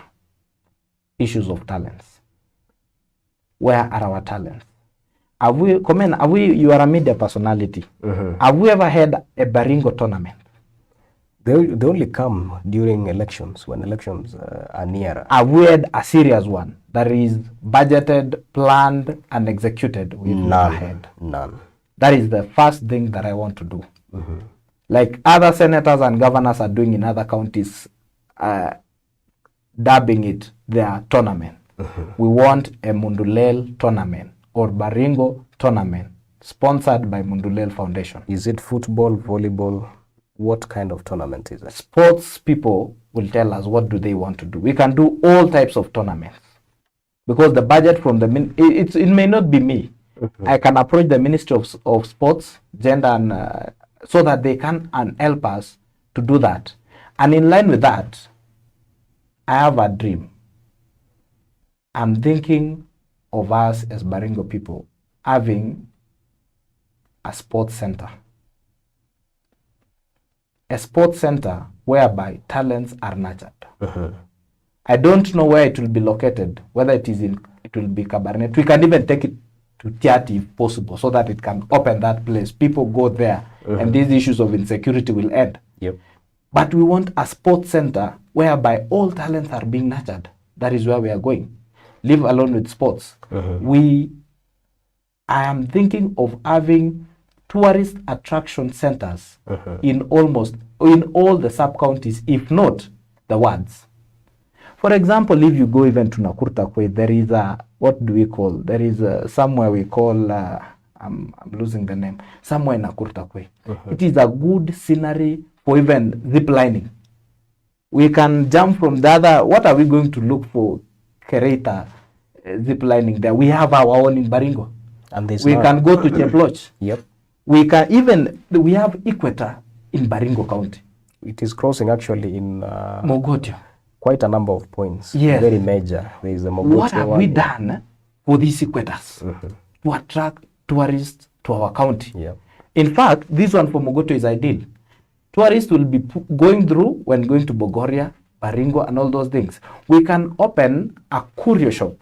Issues of talents. Where are our talents? You are a media personality. Have we ever had a Baringo tournament? They only come during elections, when elections are nearer. Have we had a serious one that is budgeted, planned, and executed? None. That is the first thing that I want to do. Like other senators and governors are doing in other counties, dubbing it their tournament. We want a Mundulel tournament or Baringo tournament sponsored by Mundulel Foundation. Is it football, volleyball? What kind of tournament is it? Sports people will tell us what do they want to do. We can do all types of tournaments because the budget from the it may not be me. I can approach the Ministry of Sports, Gender, and so that they can help us to do that. And in line with that, I have a dream. I'm thinking of us as Baringo people having a sports center. A sports center whereby talents are nurtured. I don't know where it will be located, whether it will be Kabarnet. We can even take it to Tiati if possible, so that it can open that place. People go there, and these issues of insecurity will end. But we want a sports center whereby all talents are being nurtured. That is where we are going. Leave alone with sports. I am thinking of having tourist attraction centers in all the sub-counties, if not the wards. For example, if you go even to Nakuru, there is there is somewhere we call, I'm losing the name, somewhere in Nakuru. It is a good scenery for even zip lining. We can jump from the other. What are we going to look for Kericho zip lining there? We have our own in Baringo. And we can go to Cheploch. Yep. We have Equator in Baringo County. It is crossing actually in Mogotio. Quite a number of points. Yes. Very major. There is the Mogotio. What have we done for these Equators to attract tourists to our county? Yeah. In fact, this one for Mogotio is ideal. Tourists will be going through when going to Bogoria, Baringo, and all those things. We can open a curio shop,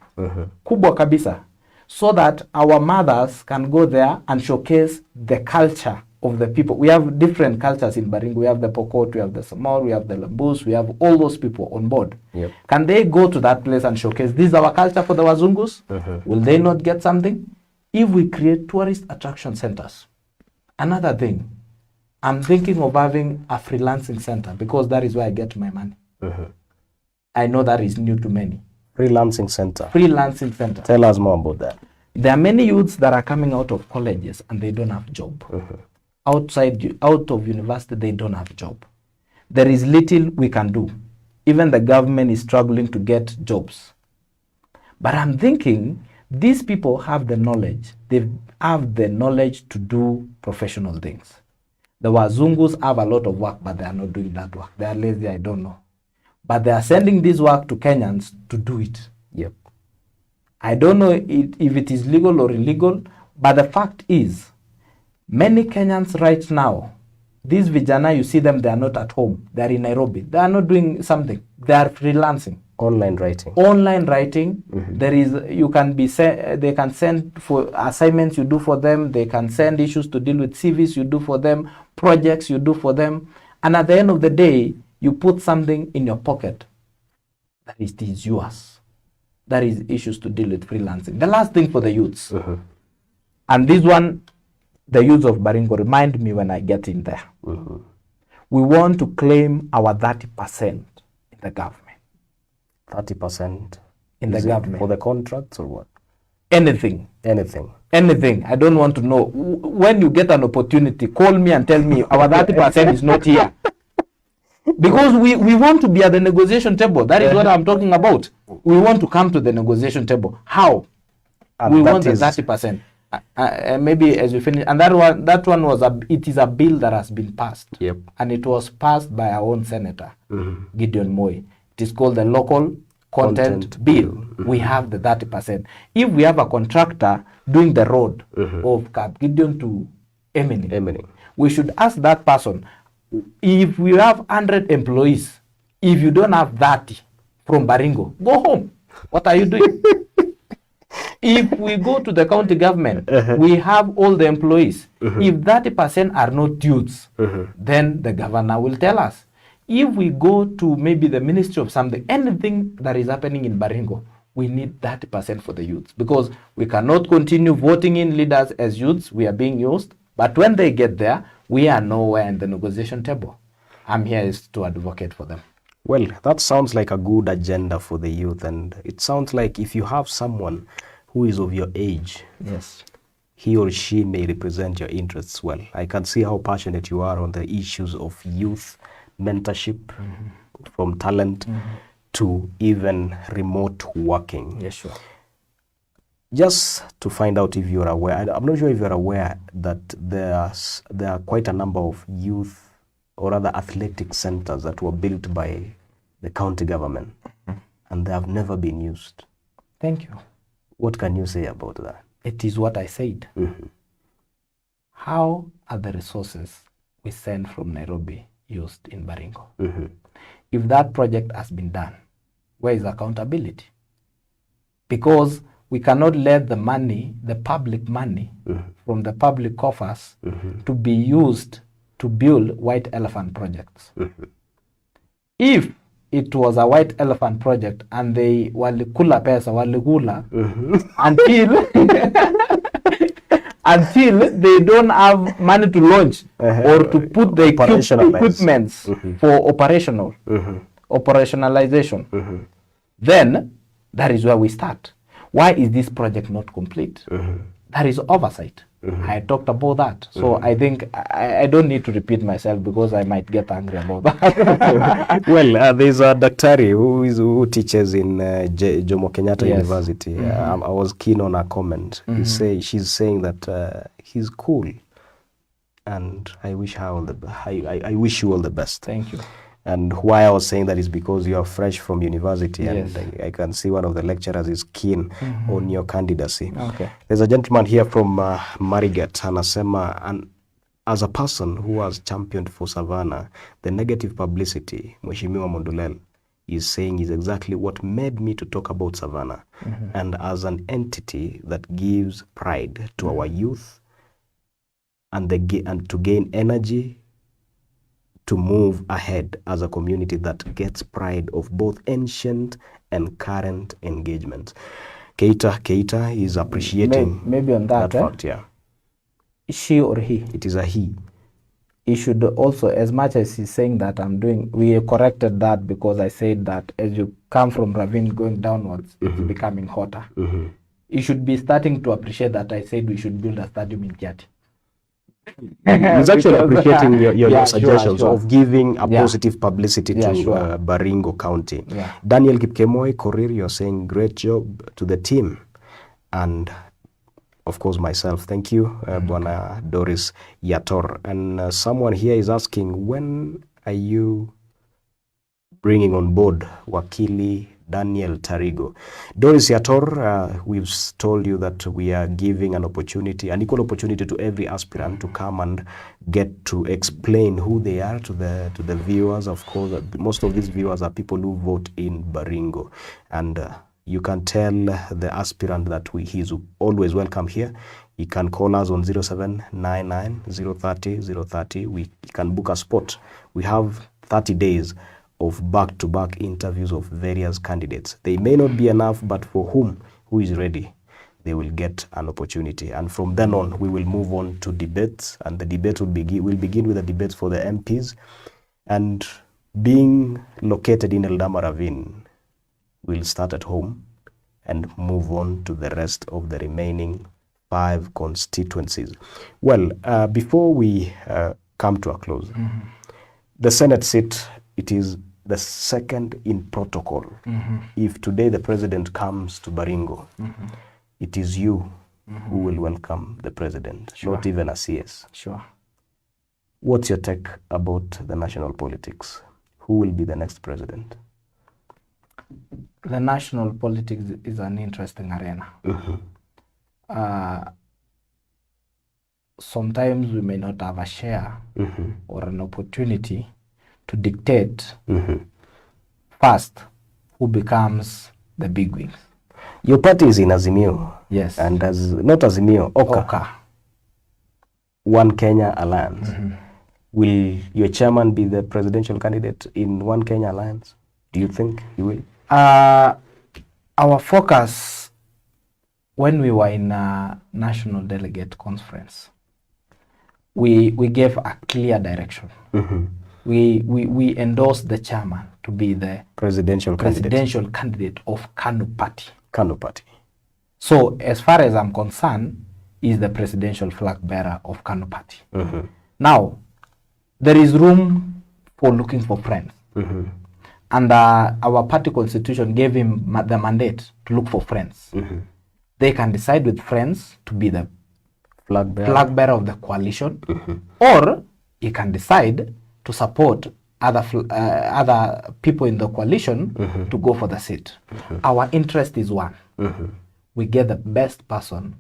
kubwa kabisa, so that our mothers can go there and showcase the culture of the people. We have different cultures in Baringo. We have the Pokot, we have the Samor, we have the Lambus, we have all those people on board. Yep. Can they go to that place and showcase this is our culture for the Wazungus? Will they not get something? If we create tourist attraction centers. Another thing, I'm thinking of having a freelancing center because that is where I get my money. I know that is new to many. Freelancing center. Freelancing center. Tell us more about that. There are many youths that are coming out of colleges and they don't have job. Out of university, they don't have job. There is little we can do. Even the government is struggling to get jobs. But I'm thinking these people have the knowledge. They have the knowledge to do professional things. The Wazungus have a lot of work, but they are not doing that work. They are lazy, I don't know. But they are sending this work to Kenyans to do it. Yep. I don't know if it is legal or illegal, but the fact is, many Kenyans right now, these vijana, you see them, they are not at home. They are in Nairobi. They are not doing something. They are freelancing. Online writing. Online writing. There is, you can be, they can send for assignments you do for them. They can send issues to deal with CVs you do for them, projects you do for them. And at the end of the day, you put something in your pocket that is yours. That is issues to deal with freelancing. The last thing for the youths. And this one, the youths of Baringo remind me when I get in there. We want to claim our 30% in the government. 30% in the government. For the contracts or what? Anything. Anything. Anything. I don't want to know. When you get an opportunity, call me and tell me our 30% is not here. Because we want to be at the negotiation table. That is what I'm talking about. We want to come to the negotiation table. How? And we want the 30%. Maybe as we finish, and that one was it is a bill that has been passed. Yep. And it was passed by our own senator, Gideon Moi. It is called the Local Content Bill. We have the 30%. If we have a contractor doing the road of Cap Gideon to Emini, we should ask that person, if we have 100 employees, if you don't have 30 from Baringo, go home. What are you doing? If we go to the county government, we have all the employees. If 30% are not youths, then the governor will tell us. If we go to maybe the ministry of something, anything that is happening in Baringo, we need 30% for the youths, because we cannot continue voting in leaders as youths. We are being used. But when they get there, we are nowhere in the negotiation table. I'm here is to advocate for them. Well, that sounds like a good agenda for the youth. And it sounds like if you have someone who is of your age, yes, he or she may represent your interests well. I can see how passionate you are on the issues of youth mentorship, from talent to even remote working. Yes, sure. Just to find out if you're aware, I'm not sure if you're aware that there are quite a number of youth or other athletic centers that were built by the county government and they have never been used. Thank you. What can you say about that? It is what I said. How are the resources we send from Nairobi used in Baringo? If that project has been done, where is accountability? Because we cannot let the money, the public money from the public coffers to be used to build white elephant projects. If it was a white elephant project and they walikula pesa, walikula until they don't have money to launch or to put the equipments for operationalization, then that is where we start. Why is this project not complete? That is oversight. I talked about that. So I think I don't need to repeat myself because I might get angry about that. Well, there's a Daktari who teaches in Jomo Kenyatta University. I was keen on her comment. She's saying that he's cool, and I wish her all the I wish you all the best. Thank you. And why I was saying that is because you are fresh from university, Yes. and I can see one of the lecturers is keen on your candidacy. Okay. There's a gentleman here from Marigat, anasema, and as a person who has championed for Savannah, the negative publicity Mheshimiwa Mundulel is saying is exactly what made me to talk about Savannah. And as an entity that gives pride to our youth and to gain energy to move ahead as a community that gets pride of both ancient and current engagement. Keita is appreciating maybe on that, fact, yeah. She or he? It is a he. He should also, as much as he's saying that we corrected that because I said that as you come from Ravine going downwards, it's becoming hotter. He should be starting to appreciate that I said we should build a stadium in Kiati. He's actually appreciating your suggestions sure. of giving a positive publicity to Baringo County. Daniel Kipkemoi, Korir, you're saying great job to the team. And of course myself, thank you, Bwana Doris Yator. And someone here is asking, when are you bringing on board Wakili Daniel Tarigo? Doris Yator, we've told you that we are giving an equal opportunity to every aspirant to come and get to explain who they are to the viewers. Of course, most of these viewers are people who vote in Baringo. And you can tell the aspirant that he's always welcome here. He can call us on 0799 030 030. We can book a spot. We have 30 days of back-to-back interviews of various candidates. They may not be enough, but for who is ready, they will get an opportunity. And from then on, we will move on to debates, and the debate will begin with the debates for the MPs. And being located in Eldama Ravine, we'll start at home and move on to the rest of the remaining 5 constituencies. Well, before we come to a close, the Senate seat, it is the second in protocol. If today the president comes to Baringo, it is you who will welcome the president, not even a CS. Sure. What's your take about the national politics? Who will be the next president? The national politics is an interesting arena. Sometimes we may not have a share or an opportunity to dictate first who becomes the big wigs. Your party is in Azimio. Yes. And not Azimio, Oka. One Kenya Alliance. Will your chairman be the presidential candidate in One Kenya Alliance? Do you think he will? Our focus when we were in a national delegate conference, we gave a clear direction. We endorsed the chairman to be the presidential candidate of KANU Party. So as far as I'm concerned, is the presidential flag bearer of KANU Party. Now, there is room for looking for friends. And our party constitution gave him the mandate to look for friends. They can decide with friends to be the flag bearer of the coalition, or he can decide to support other people in the coalition to go for the seat. Our interest is one. We get the best person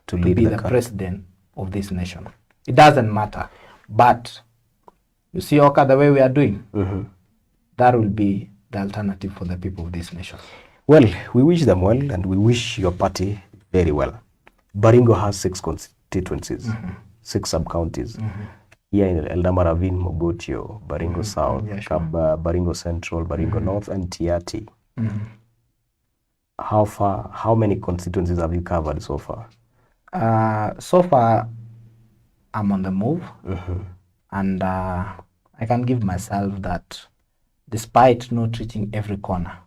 to be the president of this nation. It doesn't matter. But you see, Oka, the way we are doing, that will be the alternative for the people of this nation. Well, we wish them well, and we wish your party very well. Baringo has 6 constituencies, 6 sub-counties. Here in Eldama Ravine, Mogotio, Baringo South, Baringo Central, Baringo North, and Tiati. How many constituencies have you covered so far? So far, I'm on the move. And I can give myself that despite not reaching every corner,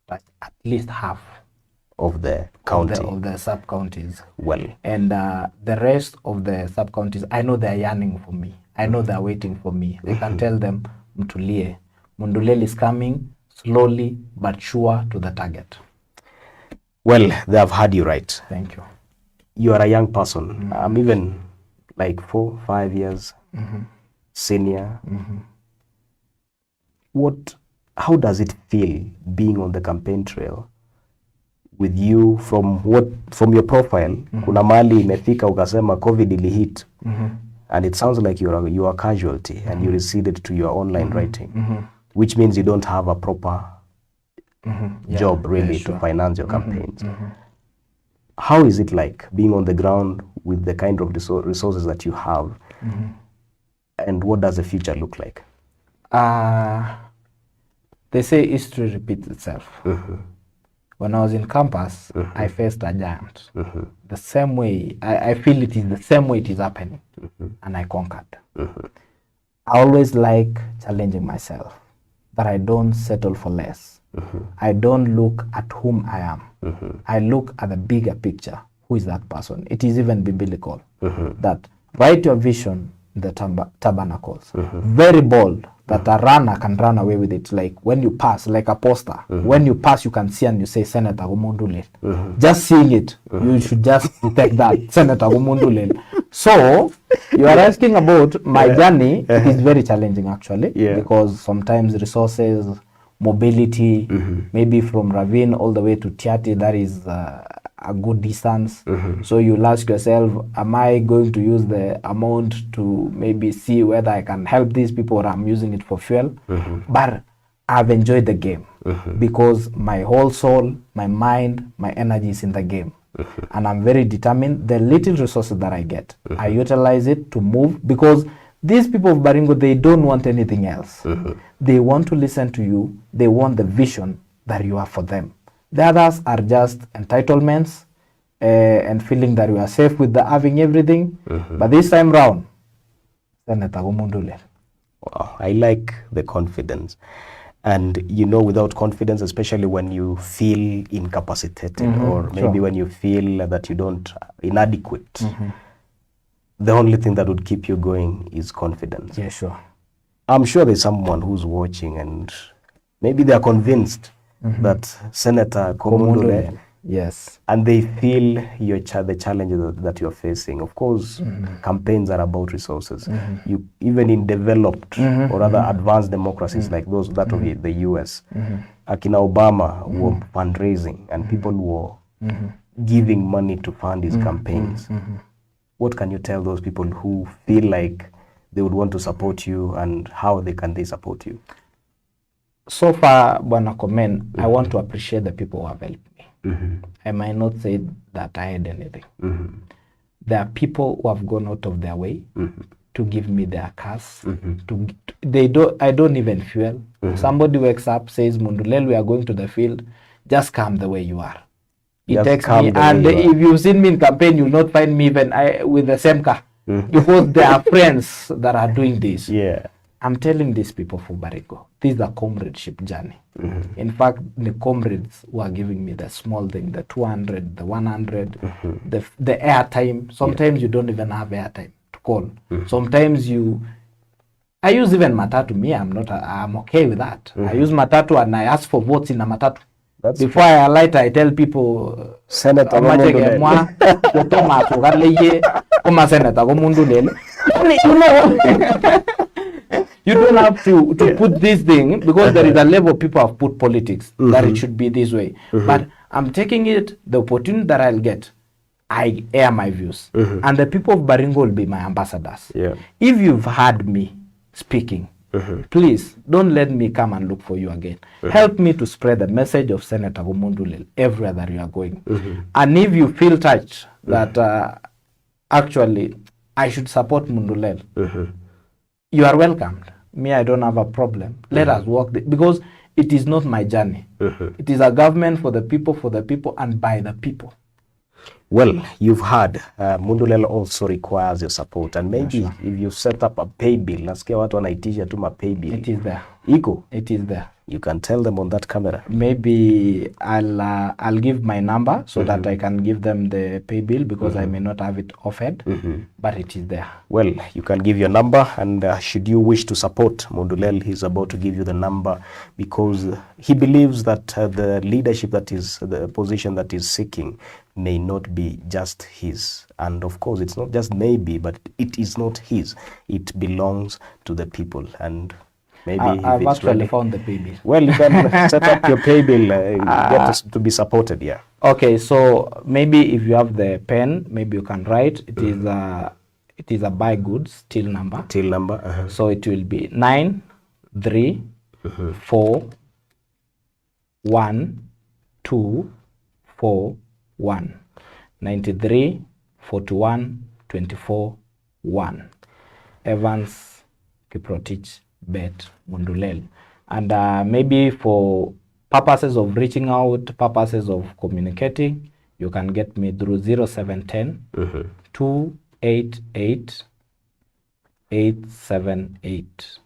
at least half of the county. Of the sub-counties. Well. And the rest of the sub-counties, I know they're yearning for me. I know they're waiting for me. I can tell them, mtulie. Mundulel is coming slowly but sure to the target. Well, they have had you right. Thank you. You are a young person. I'm even like 4, 5 years senior. How does it feel being on the campaign trail with you from your profile? Kuna mali imefika ukasema COVID ili hit. And it sounds like you are a casualty and you receded to your online writing, which means you don't have a proper job really to finance your campaigns. How is it like being on the ground with the kind of resources that you have? And what does the future look like? They say history repeats itself. When I was in campus, I faced a giant. The same way, I feel it is the same way it is happening. And I conquered. I always like challenging myself, but I don't settle for less. I don't look at whom I am. I look at the bigger picture. Who is that person? It is even biblical. That write your vision in the tabernacles. Very bold, that a runner can run away with it. Like when you pass, like a poster. When you pass, you can see and you say, Senator Mundulel. Just seeing it, you should just detect that, Senator Mundulel. So, you are asking about my journey. It is very challenging actually, because sometimes resources, mobility, maybe from Ravine all the way to Tiati, that is a good distance. So you'll ask yourself, am I going to use the amount to maybe see whether I can help these people or I'm using it for fuel? But I've enjoyed the game because my whole soul, my mind, my energy is in the game. And I'm very determined. The little resources that I get, I utilize it to move, because these people of Baringo, they don't want anything else. They want to listen to you. They want the vision that you have for them. The others are just entitlements and feeling that we are safe with the having everything. But this time round, Senator Mundulel. Wow, I like the confidence. And without confidence, especially when you feel incapacitated or maybe when you feel that you don't inadequate, the only thing that would keep you going is confidence. Yeah, sure. I'm sure there's someone who's watching and maybe they're convinced that Senator Mundulel, yes, and they feel the challenges that you're facing. Of course, campaigns are about resources. You even in developed or other advanced democracies like that of the US, Akina Obama were fundraising and people were giving money to fund his campaigns. What can you tell those people who feel like they would want to support you, and how can they support you? So far, Bwana Komen, I want to appreciate the people who have helped me. I might not say that I had anything. There are people who have gone out of their way to give me their cars. I don't even fuel. Somebody wakes up, says, Mundulel, we are going to the field. Just come the way you are. It takes me, and if you've seen me in campaign, you'll not find me even with the same car, because there are friends that are doing this. Yeah, I'm telling these people for Baringo, this is a comradeship journey. In fact, the comrades who are giving me the small thing, the 200, the 100, the airtime. Sometimes you don't even have airtime to call. Sometimes I use even matatu. Me, I'm okay with that. I use matatu and I ask for votes in a matatu. Before I alight, I tell people, Senator Mundulel. You don't have to put this thing, because there is a level people have put politics, that it should be this way. But I'm taking it, the opportunity that I'll get, I air my views. And the people of Baringo will be my ambassadors. If you've heard me speaking, please don't let me come and look for you again. Help me to spread the message of Senator Mundulel everywhere that you are going. And if you feel touched that actually I should support Mundulel, you are welcomed. Me, I don't have a problem. Let us work, because it is not my journey. It is a government for the people, and by the people. Well, you've heard Mundulel also requires your support, and maybe if you set up a pay bill, nasikia watu wanaitisha tu ma pay bill. It is there. Iko? It is there. You can tell them on that camera. Maybe I'll give my number so that I can give them the pay bill, because I may not have it offered, but it is there. Well, you can give your number, and should you wish to support Mundulel, he's about to give you the number, because he believes that the leadership that is, the position that he's seeking may not be just his. And of course, it's not just maybe, but it is not his. It belongs to the people. And maybe I've actually found the pay bill. Well, you can set up your pay bill, get us to be supported, yeah. Okay, so maybe if you have the pen, maybe you can write. It is a buy goods till number. Till number. So it will be 9341241 93 41 24 1. Evans Kiprotich Bett Mundulel. And maybe for purposes of reaching out, purposes of communicating, you can get me through 0710 288 878.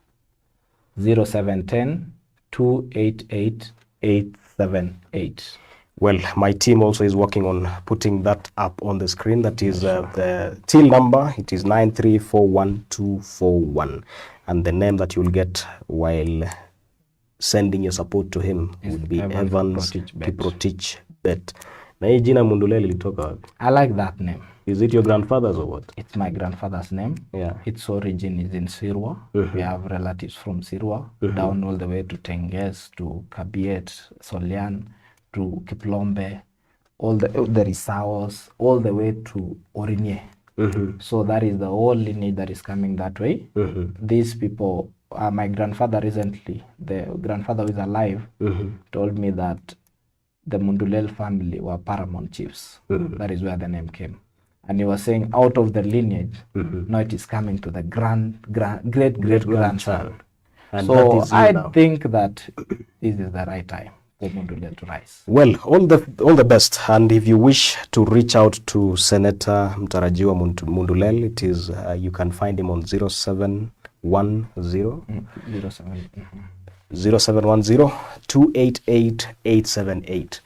0710 288 878. Well, my team also is working on putting that up on the screen. That is the till number. It is 9341241. And the name that you'll get while sending your support to him would be Evans Kiprotich Bett. Na hii jina Mundulel ilitoka wapi? I like that name. Is it your grandfather's or what? It's my grandfather's name. Yeah. Its origin is in Sirwa. We have relatives from Sirwa, down all the way to Tenges, to Kabiet, Solian, to Kiplombe, all the Risaos, all the way to Orinye. So that is the whole lineage that is coming that way. These people, my grandfather recently, the grandfather who is alive, told me that the Mundulel family were paramount chiefs. That is where the name came. And he was saying, out of the lineage, now it is coming to the great-great-grandson. So I think that this is the right time for Mundulel to rise. Well, all the best. And if you wish to reach out to Senator Mtarajiwa Mundulel, it is you can find him on 0710 288 878.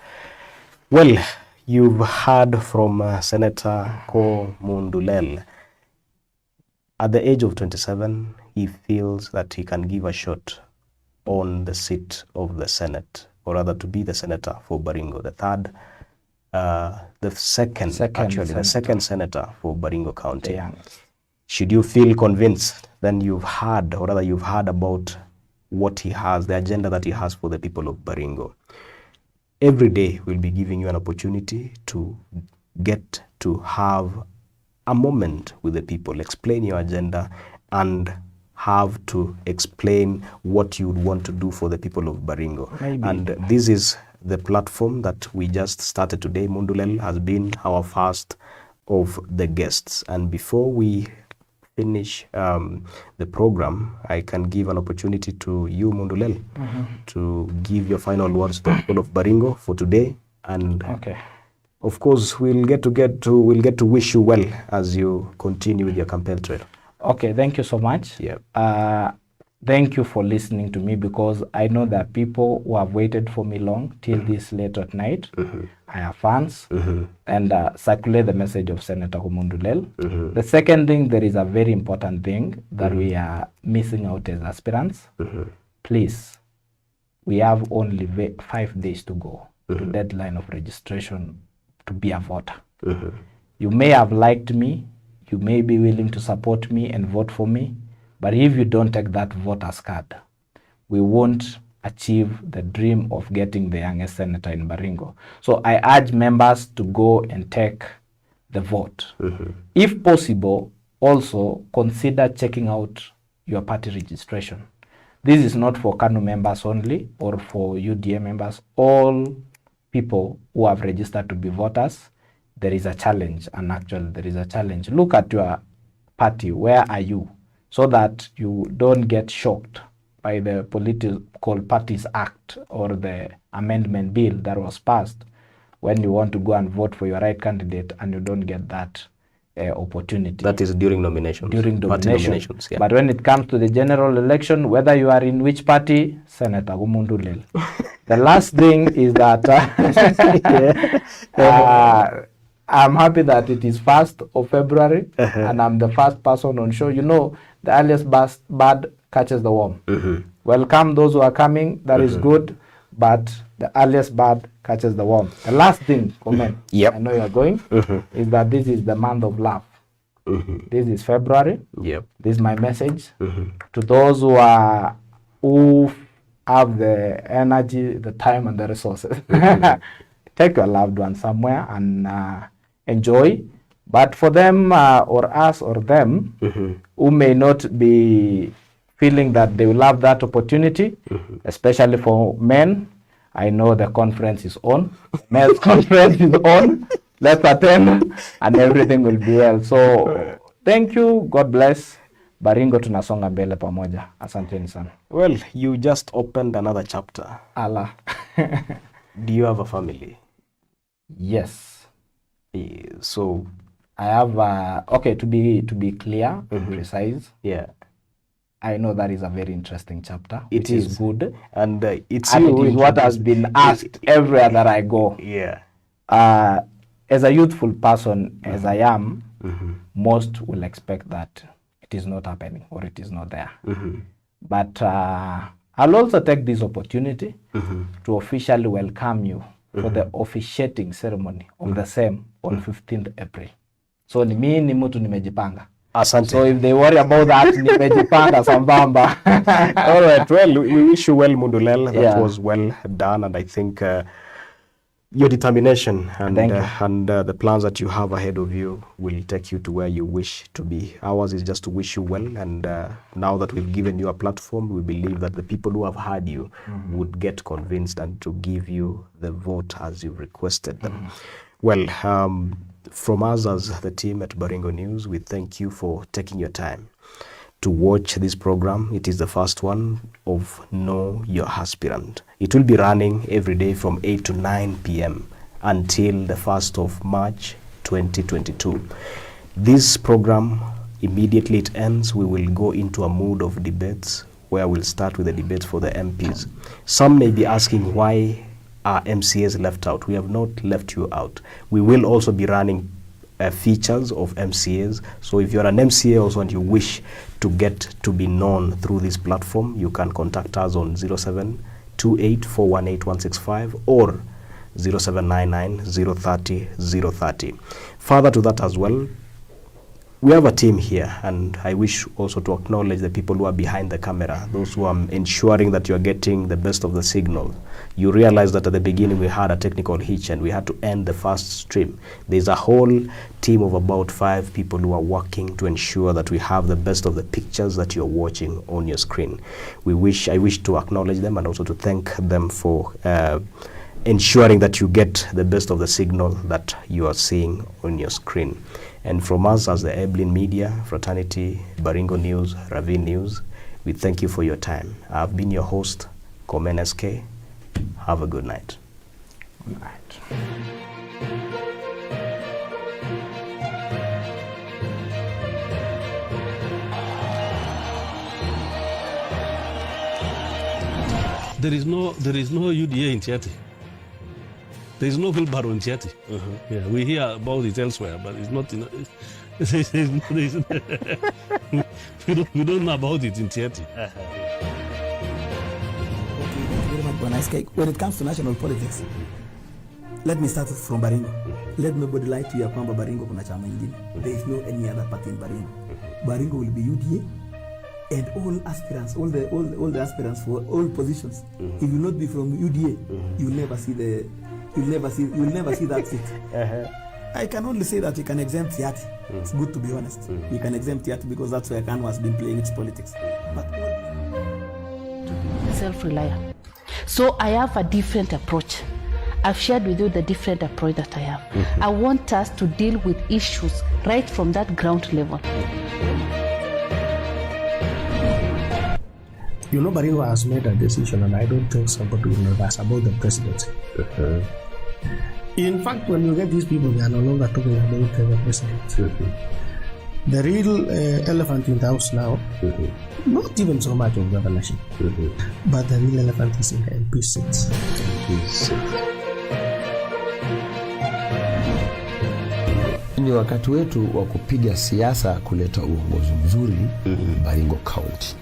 Well, you've heard from Senator Ko Mundulel. At the age of 27, he feels that he can give a shot on the seat of the Senate, or rather to be the senator for Baringo, the second senator for Baringo County. Should you feel convinced, then you've heard about what he has, the agenda that he has for the people of Baringo. Every day we'll be giving you an opportunity to get to have a moment with the people, explain your agenda, and have to explain what you would want to do for the people of Baringo. And this is the platform that we just started today. Mundulel has been our first of the guests. And before we finish the program, I can give an opportunity to you, Mundulel, to give your final words to the people of Baringo for today. And of course, we'll get to wish you well as you continue with your campaign trail. Okay, thank you so much. Thank you for listening to me, because I know that people who have waited for me long till this late at night. I have fans, and circulate the message of Senator Mundulel. The second thing, there is a very important thing that we are missing out as aspirants. Please, we have only 5 days to go to the deadline of registration to be a voter. You may have liked me, you may be willing to support me and vote for me, but if you don't take that voter's card, we won't achieve the dream of getting the youngest senator in Baringo. So I urge members to go and take the vote. If possible, also consider checking out your party registration. This is not for KANU members only or for UDA members. All people who have registered to be voters, there is a challenge, and actually there is a challenge. Look at your party, where are you? So that you don't get shocked by the Political Parties Act or the amendment bill that was passed, when you want to go and vote for your right candidate and you don't get that opportunity. That is during nominations. During Party nominations. yeah. But when it comes to the general election, whether you are in which party, Senator Mundulel. The last thing is that I'm happy that it is 1st of February and I'm the first person on show. You know, the earliest bird catches the worm. Welcome those who are coming. That is good. But the earliest bird catches the worm. The last thing, comment, I know you are going, is that this is the month of love. This is February. This is my message to those who have the energy, the time, and the resources. Take your loved one somewhere and enjoy. But for them or us or them who may not be feeling that they will have that opportunity, especially for men, I know the conference is on. Men's conference is on. Let's attend and everything will be well. So thank you. God bless. Baringo tunasonga mbele pamoja. Asanteni sana. Well, you just opened another chapter. Allah. Do you have a family? Yes. So I have okay, to be clear and precise. Yeah. I know that is a very interesting chapter. It is good. And it is what has been asked everywhere that I go. Yeah. As a youthful person, as I am, most will expect that it is not happening or it is not there. But I'll also take this opportunity to officially welcome you for the officiating ceremony of the same on 15th April. So ni mtu nimejipanga. Asante. So if they worry about that, nimejipanga sambamba. All right. Well, we wish you well, Mundulel. That was well done, and I think your determination and the plans that you have ahead of you will take you to where you wish to be. Ours is just to wish you well, and now that we've given you a platform, we believe that the people who have heard you would get convinced and to give you the vote as you requested them. Well, from us as the team at Baringo News, we thank you for taking your time to watch this program. It is the first one of Know Your Aspirant. It will be running every day from 8 to 9 p.m. until the 1st of March 2022. This program, immediately it ends, we will go into a mood of debates where we'll start with the debates for the MPs. Some may be asking why are MCAs left out. We have not left you out. We will also be running features of MCAs. So if you're an MCA also and you wish to get to be known through this platform, you can contact us on 0728418165 or 0799030030. Further to that as well, we have a team here, and I wish also to acknowledge the people who are behind the camera, those who are ensuring that you are getting the best of the signal. You realize that at the beginning we had a technical hitch and we had to end the first stream. There's a whole team of about 5 people who are working to ensure that we have the best of the pictures that you're watching on your screen. I wish to acknowledge them and also to thank them for ensuring that you get the best of the signal that you are seeing on your screen. And from us as the Eblin Media, Fraternity, Baringo News, Ravine News, we thank you for your time. I've been your host, Komen SK. Have a good night. Good night. There is no UDA in Tiati. There is no wheelbarrow in Tiati. Yeah, we hear about it elsewhere, but it's not in. We don't know about it in Tiati. When it comes to national politics, let me start from Baringo. Let nobody lie to you kwamba Baringo kuna chama ingine. There is no any other party in Baringo. Baringo will be UDA, and all aspirants, all the aspirants for all positions. If you will not be from UDA, you will never see that seat. I can only say that you can exempt Tiati. It's good to be honest. You can exempt Tiati because that's where Kanu has been playing its politics. But self-reliant. So I have a different approach. I've shared with you the different approach that I have. I want us to deal with issues right from that ground level. You know, Baringo has made a decision, and I don't think somebody will know that's about the presidency. In fact, when you get these people, they are no longer talking about the president. The real elephant in the house now, not even so much of governorship, but the real elephant is in the MP seats. Ni wakati wetu wa kupiga siasa kuleta uongozi mzuri Baringo County.